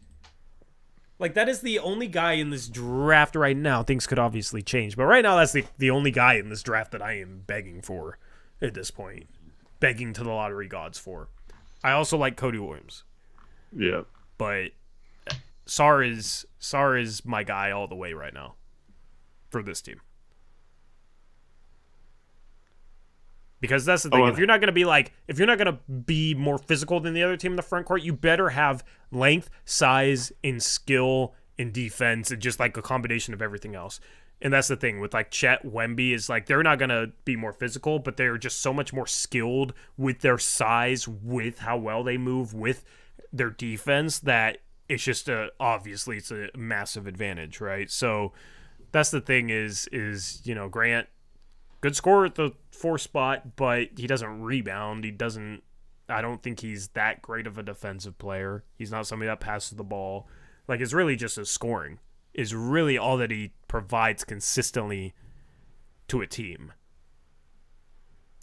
Like, that is the only guy in this draft right now. Things could obviously change. But right now, that's the only guy in this draft that I am begging for at this point. Begging to the lottery gods for. I also like Cody Williams. Yeah. But Sarr is my guy all the way right now for this team. Because that's the thing. If you're not going to be more physical than the other team in the front court, you better have length, size, and skill and defense, and just like a combination of everything else. And that's the thing with like Chet, Wemby is like they're not going to be more physical, but they're just so much more skilled with their size, with how well they move, with their defense that it's just obviously it's a massive advantage, right? So that's the thing is Grant. Good scorer at the 4 spot, but he doesn't rebound. I don't think he's that great of a defensive player. He's not somebody that passes the ball. Like, it's really just his scoring is really all that he provides consistently to a team.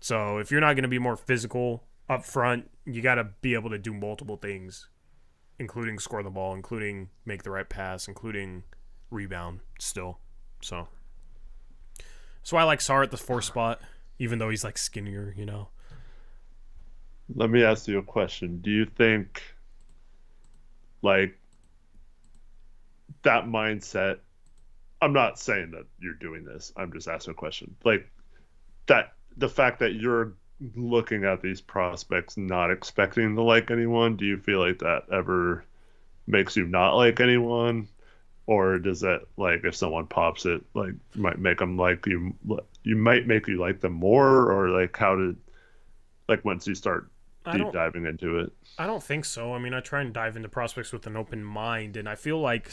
So if you're not going to be more physical up front, you got to be able to do multiple things, including score the ball, including make the right pass, including rebound still. So that's why I like Sarr at the 4 spot, even though he's like skinnier, Let me ask you a question. Do you think, like, that mindset? I'm not saying that you're doing this. I'm just asking a question. Like, that the fact that you're looking at these prospects not expecting to like anyone, do you feel like that ever makes you not like anyone? Or does that, like, if someone pops it, like, might make them like you might make you like them more? Or, like, once you start deep diving into it? I don't think so. I mean, I try and dive into prospects with an open mind, and I feel like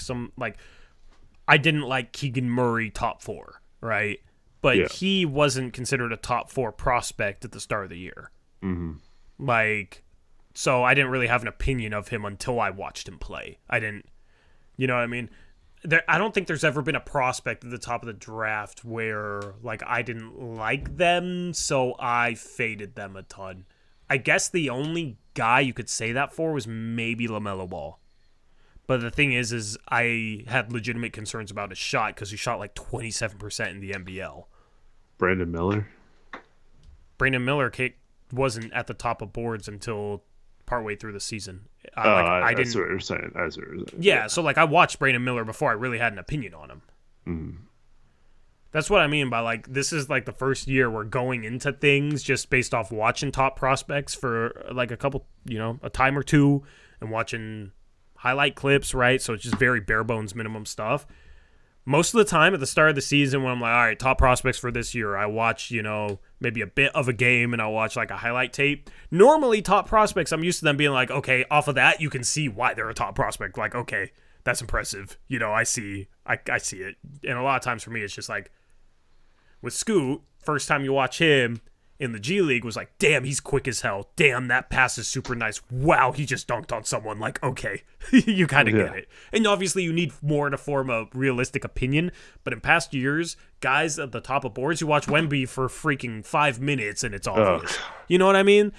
I didn't like Keegan Murray top 4, right? But he wasn't considered a top 4 prospect at the start of the year. Mm-hmm. Like, so I didn't really have an opinion of him until I watched him play. I didn't, you know what I mean? I don't think there's ever been a prospect at the top of the draft where, like, I didn't like them, so I faded them a ton. I guess the only guy you could say that for was maybe LaMelo Ball. But the thing is I had legitimate concerns about his shot because he shot like 27% in the NBL. Brandon Miller wasn't at the top of boards until partway through the season. I didn't. That's what you're saying. Yeah, so like I watched Brandon Miller before I really had an opinion on him. Mm. That's what I mean by like this is like the first year we're going into things just based off watching top prospects for like a couple, a time or two and watching highlight clips, right? So it's just very bare bones minimum stuff. most of the time at the start of the season when I'm like, all right, top prospects for this year, I watch, maybe a bit of a game and I'll watch like a highlight tape. Normally top prospects, I'm used to them being like, okay, off of that, you can see why they're a top prospect. Like, okay, that's impressive. I see it. And a lot of times for me, it's just like with Scoot, first time you watch him in the G League was like, damn, he's quick as hell. Damn, that pass is super nice. Wow, he just dunked on someone. Like, okay, you kind of get it. And obviously you need more to form a realistic opinion. But in past years, guys at the top of boards, you watch Wemby for freaking 5 minutes and it's obvious. You know what I mean?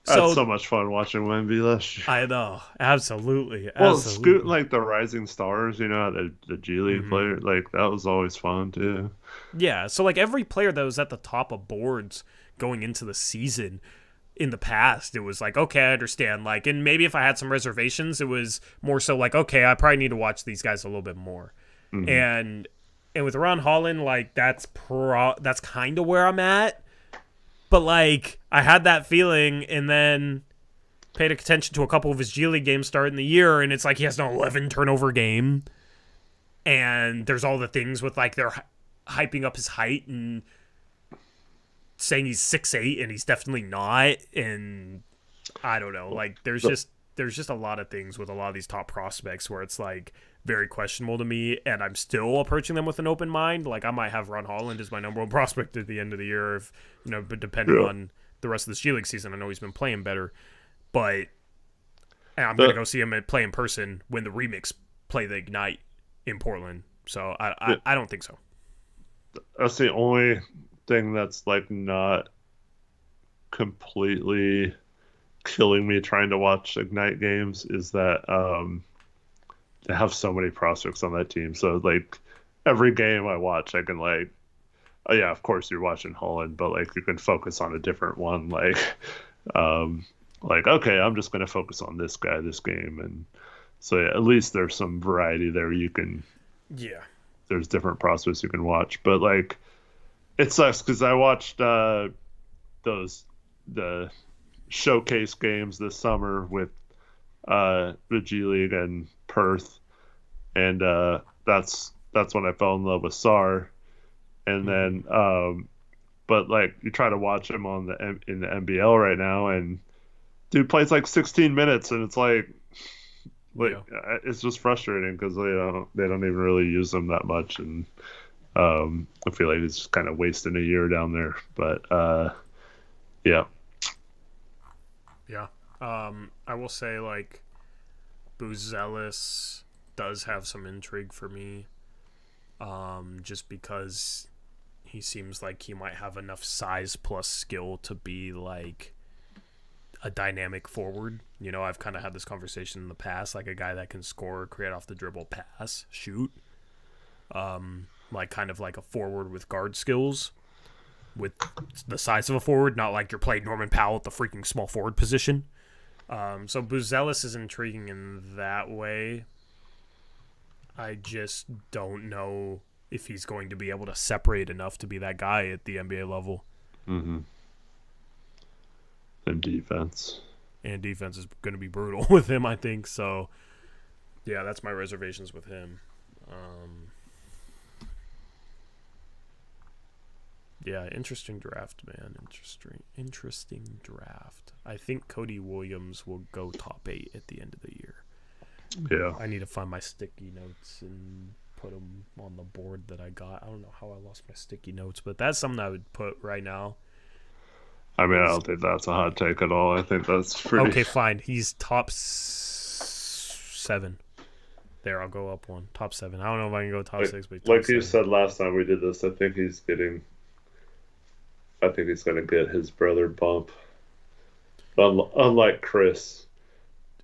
I had so much fun watching Wemby last year. I know. Absolutely. Well, Scoot, like the Rising Stars, the G League player, like that was always fun too. Yeah, so like every player that was at the top of boards going into the season in the past, it was like, okay, I understand. Like, and maybe if I had some reservations, it was more so like, okay, I probably need to watch these guys a little bit more. And with Ron Holland, like that's kind of where I'm at. But like I had that feeling, and then paid attention to a couple of his G League games starting the year, and it's like he has an 11 turnover game, and there's all the things with like they're hyping up his height and saying he's 6'8", and he's definitely not. And I don't know, like there's just a lot of things with a lot of these top prospects where it's like very questionable to me, and I'm still approaching them with an open mind. Like I might have Ron Holland as my number one prospect at the end of the year, if but depending on the rest of this G League season. I know he's been playing better, but I'm gonna go see him play in person when the Remix play the Ignite in Portland. So I don't think so. That's the only thing that's like not completely killing me trying to watch Ignite games is that they have so many prospects on that team. So like every game I watch, I can like, oh yeah, of course you're watching Holland, but like you can focus on a different one. Like, okay, I'm just going to focus on this guy this game. And so yeah, at least there's some variety there. There's different prospects you can watch, but like it sucks because I watched the showcase games this summer with the G League and Perth, and that's when I fell in love with Sar. And then but like you try to watch him in the NBL right now, and dude plays like 16 minutes, and it's like it's just frustrating because they don't even really use him that much, and I feel like he's just kind of wasting a year down there. But yeah. I will say like Buzelis does have some intrigue for me, just because he seems like he might have enough size plus skill to be like a dynamic forward. I've kind of had this conversation in the past, like a guy that can score, create off the dribble, pass, shoot, like kind of like a forward with guard skills, with the size of a forward, not like you're playing Norman Powell at the freaking small forward position. So Buzelis is intriguing in that way. I just don't know if he's going to be able to separate enough to be that guy at the NBA level. And defense is going to be brutal with him, I think. So, yeah, that's my reservations with him. Yeah, interesting draft, man. Interesting draft. I think Cody Williams will go top 8 at the end of the year. Yeah. I need to find my sticky notes and put them on the board that I got. I don't know how I lost my sticky notes, but that's something I would put right now. I mean, I don't think that's a hot take at all. I think that's pretty... Okay, fine. He's top 7. There, I'll go up one. Top 7. I don't know if I can go top 6, but like you said last time we did this, I think he's going to get his brother bump. Unlike Chris.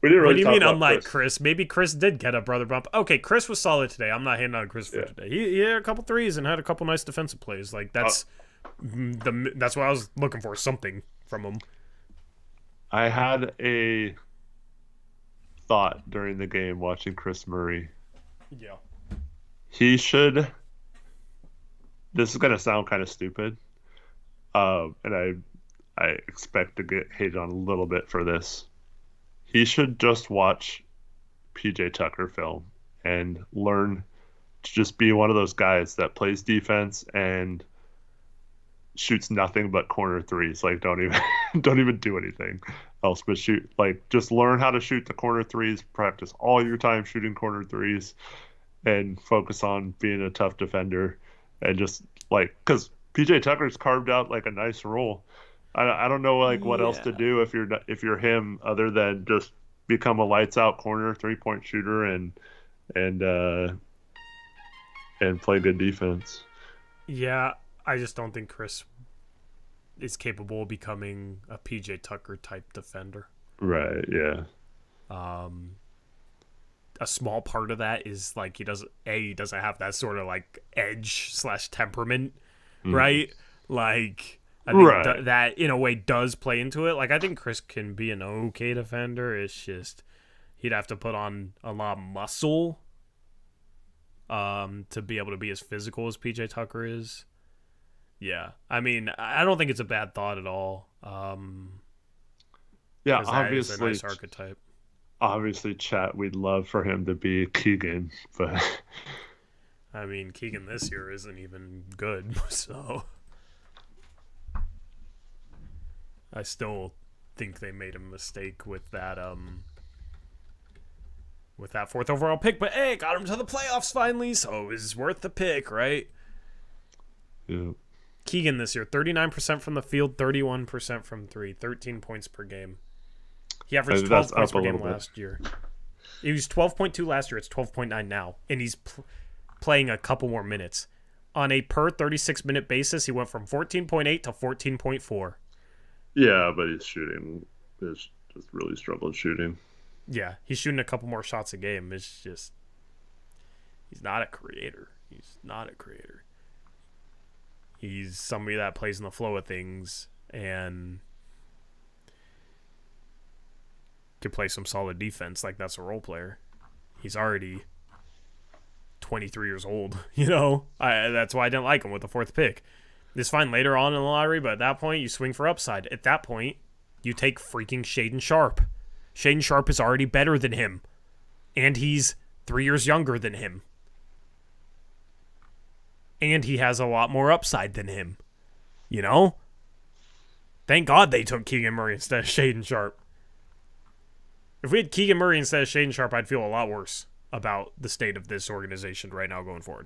We didn't really what do you mean, about unlike Chris? Maybe Chris did get a brother bump. Okay, Chris was solid today. I'm not hating on Chris for today. He had a couple threes and had a couple nice defensive plays. Like, that's what I was looking for, something from him. I had a thought during the game watching Chris Murray. Yeah. He should... This is going to sound kind of stupid. And I expect to get hated on a little bit for this. He should just watch PJ Tucker film and learn just be one of those guys that plays defense and shoots nothing but corner threes. Like don't even don't even do anything else but shoot. Like just learn how to shoot the corner threes, practice all your time shooting corner threes, and focus on being a tough defender. And just like because PJ Tucker's carved out like a nice role. I don't know like what else to do if you're him other than just become a lights out corner 3-point shooter and play good defense. Yeah, I just don't think Chris is capable of becoming a PJ Tucker type defender. Right, yeah. A small part of that is like he doesn't have that sort of like edge / temperament, right? Like I think that in a way does play into it. Like I think Chris can be an okay defender. It's just he'd have to put on a lot of muscle to be able to be as physical as PJ Tucker is. Yeah, I mean, I don't think it's a bad thought at all. Yeah, obviously, a nice archetype. Obviously, chat. We'd love for him to be Keegan, but I mean, Keegan this year isn't even good, so I still think they made a mistake with that 4th overall pick. But hey, got him to the playoffs finally, so it was worth the pick, right? Yeah. Keegan this year, 39% from the field, 31% from 3, 13 points per game. He averaged 12 points per game last year. He was 12.2 last year. It's 12.9 now, and he's playing a couple more minutes. On a per 36-minute basis, he went from 14.8 to 14.4. Yeah, but he's shooting. He's just really struggled shooting. Yeah, he's shooting a couple more shots a game. It's just he's not a creator. He's somebody that plays in the flow of things and can play some solid defense. Like, that's a role player. He's already 23 years old, That's why I didn't like him with the 4th pick. It's fine later on in the lottery, but at that point, you swing for upside. At that point, you take freaking Shaedon Sharpe. Shaedon Sharpe is already better than him, and he's 3 years younger than him. And he has a lot more upside than him. Thank God they took Keegan Murray instead of Shaedon Sharpe. If we had Keegan Murray instead of Shaedon Sharpe, I'd feel a lot worse about the state of this organization right now going forward.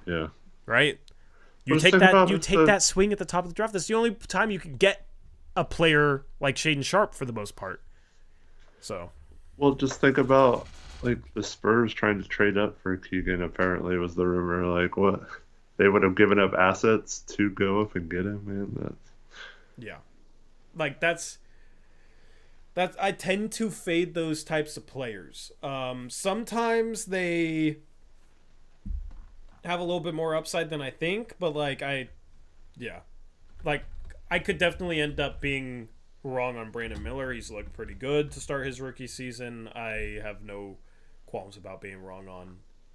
Yeah. Right? You take that swing at the top of the draft. That's the only time you can get a player like Shaedon Sharpe for the most part. So. Well, just think about like the Spurs trying to trade up for Keegan. Apparently, was the rumor. Like, what they would have given up assets to go up and get him, man. Yeah, like that's I tend to fade those types of players. Sometimes they have a little bit more upside than I think, but I could definitely end up being wrong on Brandon Miller. He's looked pretty good to start his rookie season. I have no qualms about being wrong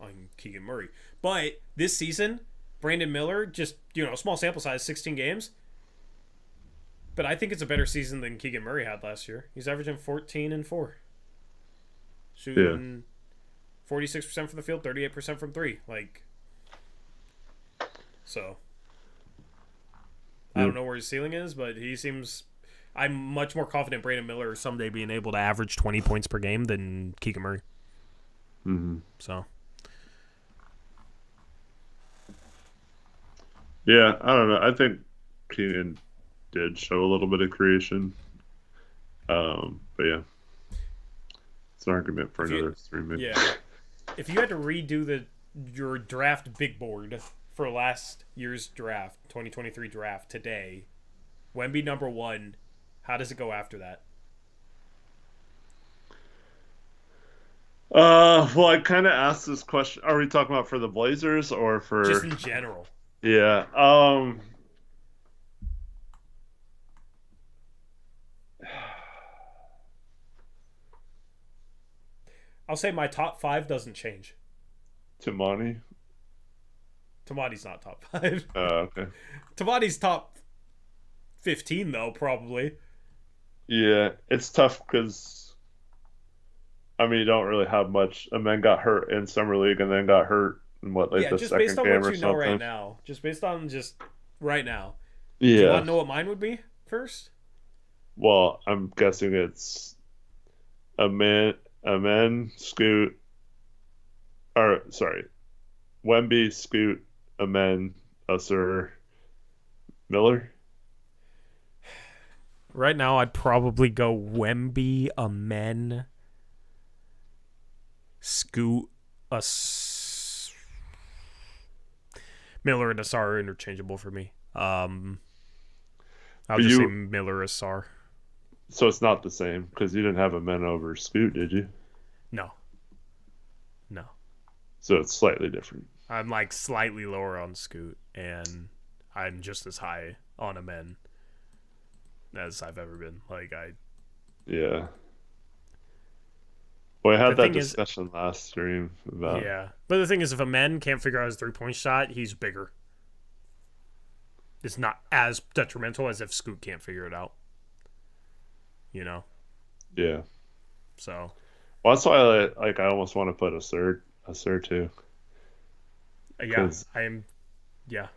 on Keegan Murray. But this season, Brandon Miller, just, small sample size, 16 games. But I think it's a better season than Keegan Murray had last year. He's averaging 14 and 4. Shooting 46% from the field, 38% from 3. So I don't know where his ceiling is, but he seems... I'm much more confident Brandon Miller someday being able to average 20 points per game than Keegan Murray. Mm-hmm. So. Yeah, I don't know. I think Keegan did show a little bit of creation. But yeah. It's an argument for another 3 minutes. Yeah. If you had to redo your draft big board for last year's draft, 2023 draft today, Wemby number 1, how does it go after that? Well, I kind of asked this question. Are we talking about for the Blazers or for... Just in general. Yeah. I'll say my top 5 doesn't change. Tamani's not top 5. Oh, okay. Tamani's top 15, though, probably. Yeah, it's tough because, you don't really have much. A man got hurt in Summer League and then got hurt in what, like Yeah, the just based second on game what or you know right something. now. Just based on just right now. Do you want Yeah. to know what mine would be first? Well, I'm guessing it's a man, Scoot, or sorry, Wemby, Scoot, Amen, Usser, Miller. Right now, I'd probably go Wemby, Amen, Scoot, Miller, and Asar are interchangeable for me. I'll But just say you, Miller, Asar. so it's not the same because you didn't have Amen over Scoot, did you? No, no. So it's slightly different. I'm like slightly lower on Scoot, and I'm just as high on Amen as I've ever been. Like Yeah. Well, I the had that thing is, discussion last stream about. yeah. But the thing is, if Amen can't figure out his 3-point shot, he's bigger. It's not as detrimental as if Scoot can't figure it out. You know, Yeah. so Well, that's why I almost want to put a third too, yeah, because I'm yeah.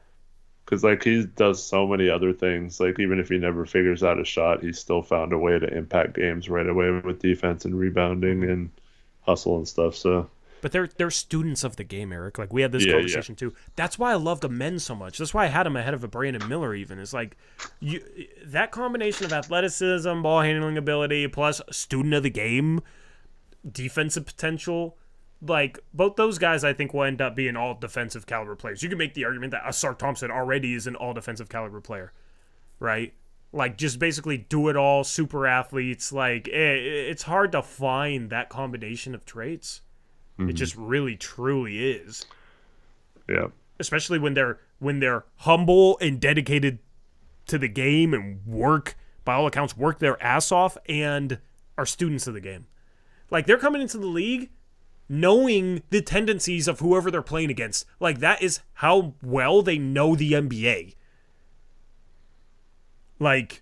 like he does so many other things. Like even if he never figures out a shot, he's still found a way to impact games right away with defense and rebounding Mm-hmm. and hustle and stuff. So But they're students of the game, Eric. Like we had this yeah, yeah, conversation too. That's why I love the men so much. That's why I had him ahead of a Brandon Miller. Even it's like you that combination of athleticism, ball handling ability, plus student of the game, defensive potential. Like both those guys, I think will end up being all defensive caliber players. You can make the argument that Asar Thompson already is an all defensive caliber player, right? Like just basically do it all, super athletes. Like it's hard to find that combination of traits. It hmm, just really truly is. yeah, Especially when they're humble and dedicated to the game and work by all accounts work their ass off and are students of the game. Like they're coming into the league knowing the tendencies of whoever they're playing against. Like that is how well they know the NBA. Like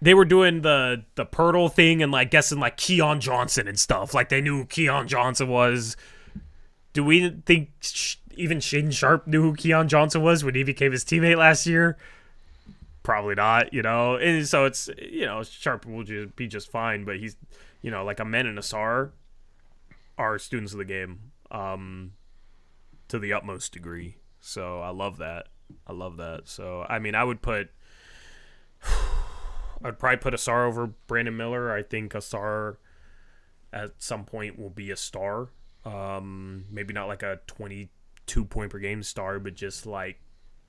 they were doing the Pirtle thing and like guessing like Keon Johnson and stuff. Like they knew who Keon Johnson was. Do we think even Shaedon Sharpe knew who Keon Johnson was when he became his teammate last year? Probably not, you know. And so it's Sharpe will just be just fine, but he's like Amen and Asar are students of the game to the utmost degree. So I love that. I love that. So I mean, I'd probably put Asar over Brandon Miller. I think Asar at some point will be a star. Maybe not like a 22 point per game star, but just like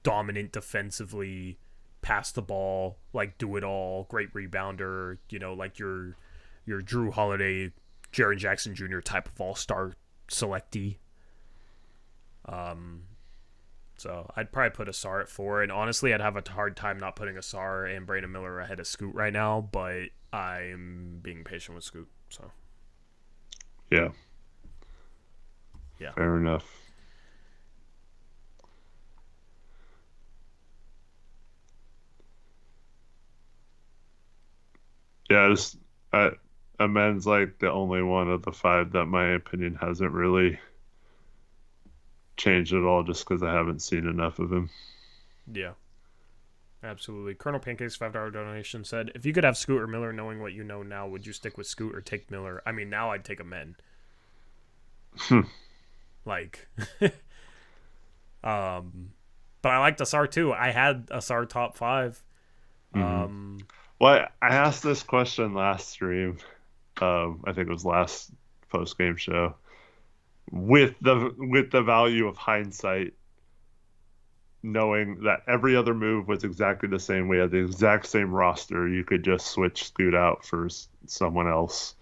dominant defensively, pass the ball, like do it all, great rebounder, like your Drew Holiday, Jaren Jackson Jr. type of all-star selectee. So I'd probably put Asar at 4, and honestly, I'd have a hard time not putting Asar and Brandon Miller ahead of Scoot right now, but I'm being patient with Scoot, so. yeah. Yeah. Fair enough. Yeah, Amen's like the only one of the five that my opinion hasn't really changed at all just because I haven't seen enough of him. Yeah. Absolutely. Colonel Pancakes $5 donation said, if you could have Scoot or Miller knowing what you know now, would you stick with Scoot or take Miller? I mean, now I'd take Amen. Like, but I liked Asar too. I had Asar top 5. Mm-hmm. Well, I asked this question last stream. I think it was last post game show. With the value of hindsight, knowing that every other move was exactly the same, we had the exact same roster. You could just switch Scoot out for someone else.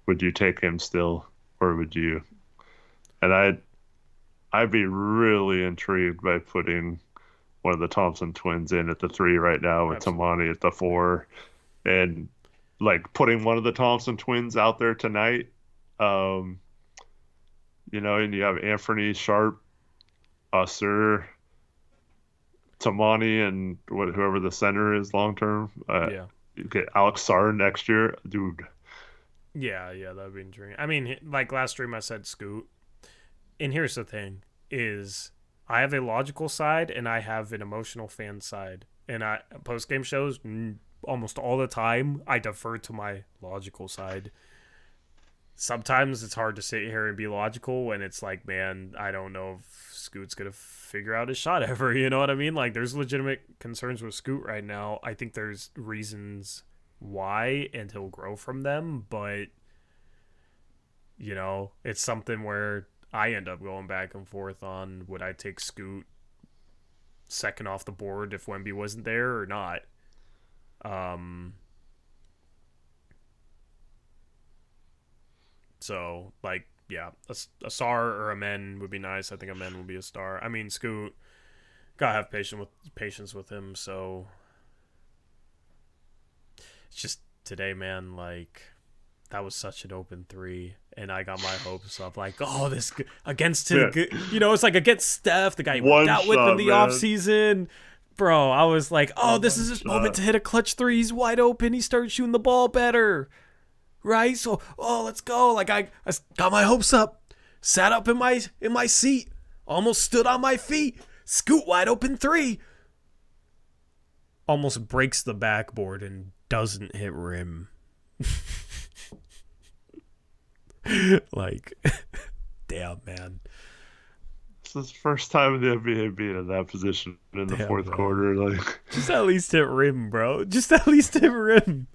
Would you take him still, or would you? And I'd be really intrigued by putting one of the Thompson twins in at the 3 right now with Tamani at the 4, and like putting one of the Thompson twins out there tonight. And you have Anfernee Sharpe, Usser, Tamani, and whoever the center is long term. Yeah. You get Alex Sarr next year, dude. Yeah, that would be intriguing. I mean, like last stream I said Scoot. And here's the thing is I have a logical side and I have an emotional fan side. And post game shows almost all the time I defer to my logical side. Sometimes it's hard to sit here and be logical when it's like, man, I don't know if Scoot's gonna figure out his shot ever. You know what I mean? Like, there's legitimate concerns with Scoot right now. I think there's reasons why, and he'll grow from them. But you know, it's something where I end up going back and forth on would I take Scoot second off the board if Wemby wasn't there or not. So, like, yeah, a star or a men would be nice. I think a men would be a star. I mean, Scoot, gotta have patience with him. So, it's just today, man. Like, that was such an open three, and I got my hopes up. Like, oh, this against him, you know, it's like against Steph, the guy he worked out with in the offseason. Bro, I was like, oh, this is his moment to hit a clutch three. He's wide open. He started shooting the ball better. Right? So, oh, let's go. Like, I got my hopes up. Sat up in my seat. Almost stood on my feet. Scoot wide open three. Almost breaks the backboard and doesn't hit rim. Like, damn, man. This is the first time in the NBA being in that position in the fourth quarter. Like, just at least hit rim, bro. Just at least hit rim.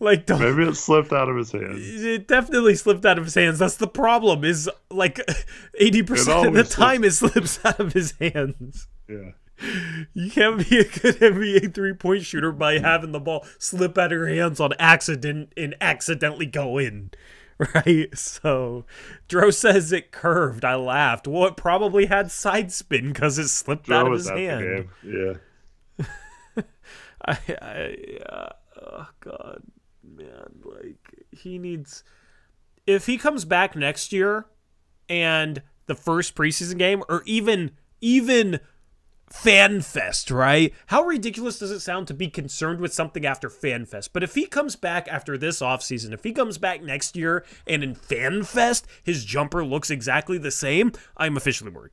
Like, don't... maybe it slipped out of his hands. It definitely slipped out of his hands. That's the problem. Is like 80% of the time it slips out of his hands. Yeah. You can't be a good NBA 3-point shooter by having the ball slip out of your hands on accident and accidentally go in. Right? So, Dro says it curved. I laughed. Well, it probably had side spin because it slipped out of his hand. Yeah. Oh, God. Man, like, he needs... If he comes back next year and the first preseason game, or even FanFest, right? How ridiculous does it sound to be concerned with something after FanFest? But if he comes back after this offseason, if he comes back next year and in FanFest, his jumper looks exactly the same, I'm officially worried.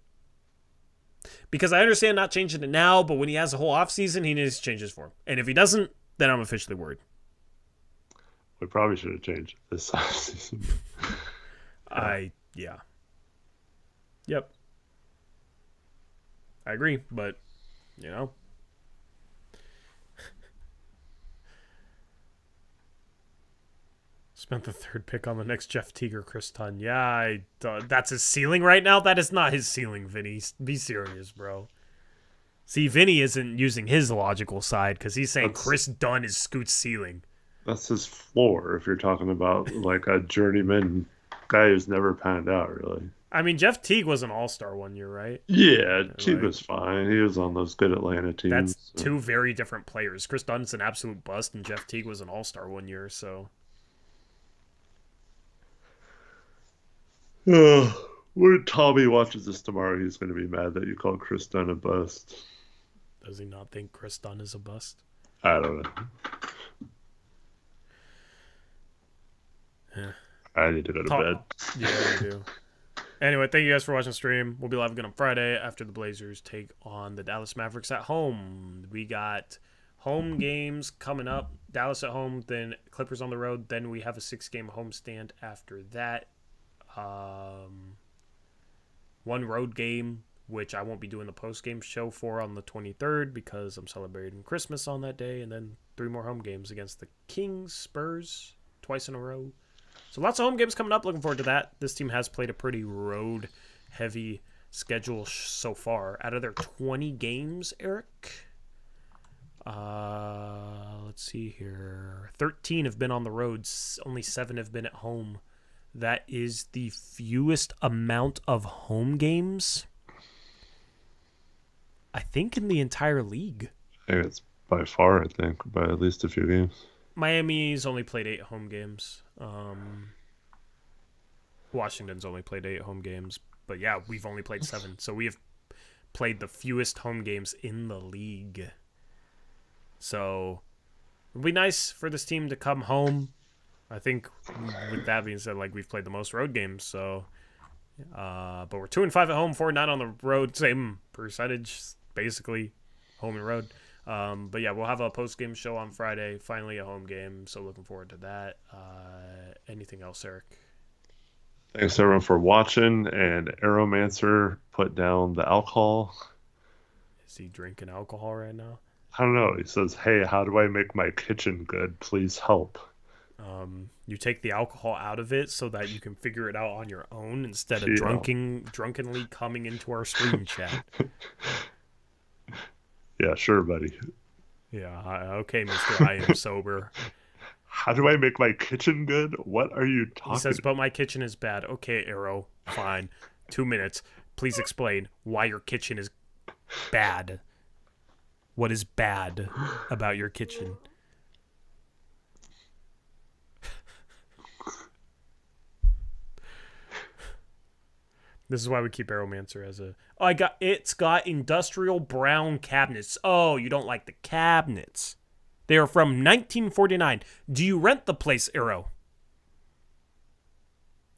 Because I understand not changing it now, but when he has a whole offseason, he needs to change his form. And if he doesn't, then I'm officially worried. We probably should have changed this offseason. Yeah. Yep. I agree, but, you know. Spent the third pick on the next Jeff Teague or Chris Dunn. Yeah, that's his ceiling right now? That is not his ceiling, Vinny. Be serious, bro. See, Vinny isn't using his logical side because he's saying Chris Dunn is Scoot's ceiling. That's his floor if you're talking about, like, a journeyman guy who's never panned out, really. I mean, Jeff Teague was an all-star one year, right? Yeah, Teague was fine. He was on those good Atlanta teams. That's two very different players. Chris Dunn's an absolute bust, and Jeff Teague was an all-star one year, so... When Tommy watches this tomorrow, he's going to be mad that you called Chris Dunn a bust. Does he not think Chris Dunn is a bust? I don't know. Yeah. I need to go to bed. Yeah, you do. Anyway, thank you guys for watching the stream. We'll be live again on Friday after the Blazers take on the Dallas Mavericks at home. We got home games coming up. Dallas at home, then Clippers on the road. Then we have a 6-game homestand after that. One road game, which I won't be doing the post-game show for on the 23rd because I'm celebrating Christmas on that day. And then 3 more home games against the Kings, Spurs, twice in a row. So lots of home games coming up. Looking forward to that. This team has played a pretty road-heavy schedule so far. Out of their 20 games, Eric, let's see here. 13 have been on the road. Only 7 have been at home. That is the fewest amount of home games, I think, in the entire league. I think it's by far, by at least a few games. Miami's only played 8 home games. Washington's only played 8 home games. But yeah, we've only played 7. So we have played the fewest home games in the league. So it'll be nice for this team to come home. I think with that being said, like, we've played the most road games. So But we're 2-5 at home, 4-9 on the road. Same percentage, basically, home and road. But yeah, we'll have a post-game show on Friday. Finally a home game, so looking forward to that. Anything else, Eric? Thanks everyone for watching. And Aeromancer put down the alcohol. Is he drinking alcohol right now? I don't know. He says, "Hey, how do I make my kitchen good? Please help." You take the alcohol out of it so that you can figure it out on your own instead of drunkenly coming into our stream chat. Yeah, sure, buddy. Yeah, okay, Mister. I am sober. How do I make my kitchen good? What are you talking? He says, but my kitchen is bad. Okay, Arrow, fine. 2 minutes. Please explain why your kitchen is bad. What is bad about your kitchen? This is why we keep Aeromancer as a... Oh, it's got industrial brown cabinets. Oh, you don't like the cabinets. They are from 1949. Do you rent the place, Arrow?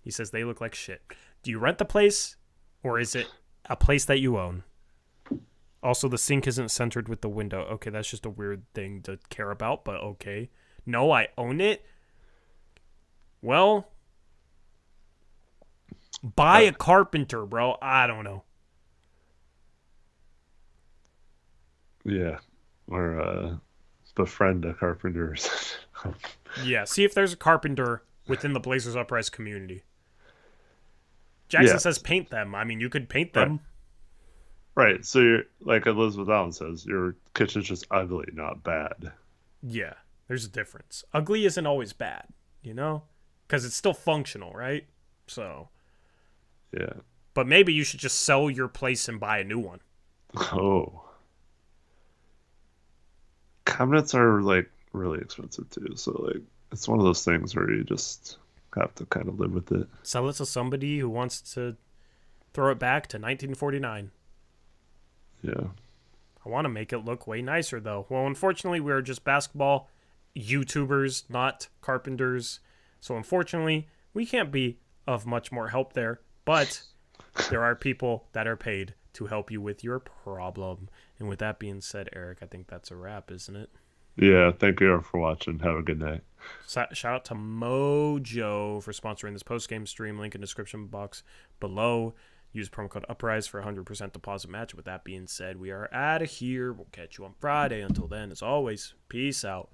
He says they look like shit. Do you rent the place, or is it a place that you own? Also, the sink isn't centered with the window. Okay, that's just a weird thing to care about, but okay. No, I own it. Well... Buy a carpenter, bro. I don't know. Yeah. Or befriend a carpenter. Yeah, see if there's a carpenter within the Blazers Uprise community. Jackson says paint them. I mean, you could paint them. Right. So, you're, like Elizabeth Allen says, your kitchen's just ugly, not bad. Yeah, there's a difference. Ugly isn't always bad, you know? Because it's still functional, right? So... Yeah. But maybe you should just sell your place and buy a new one. Oh. Cabinets are, like, really expensive, too. So, like, it's one of those things where you just have to kind of live with it. Sell it to somebody who wants to throw it back to 1949. Yeah. I want to make it look way nicer, though. Well, unfortunately, we're just basketball YouTubers, not carpenters. So, unfortunately, we can't be of much more help there. But there are people that are paid to help you with your problem. And with that being said, Eric, I think that's a wrap, isn't it? Yeah, thank you all for watching. Have a good night. Shout out to Mojo for sponsoring this post-game stream. Link in description box below. Use promo code Uprise for 100% deposit match. With that being said, we are out of here. We'll catch you on Friday. Until then, as always, peace out.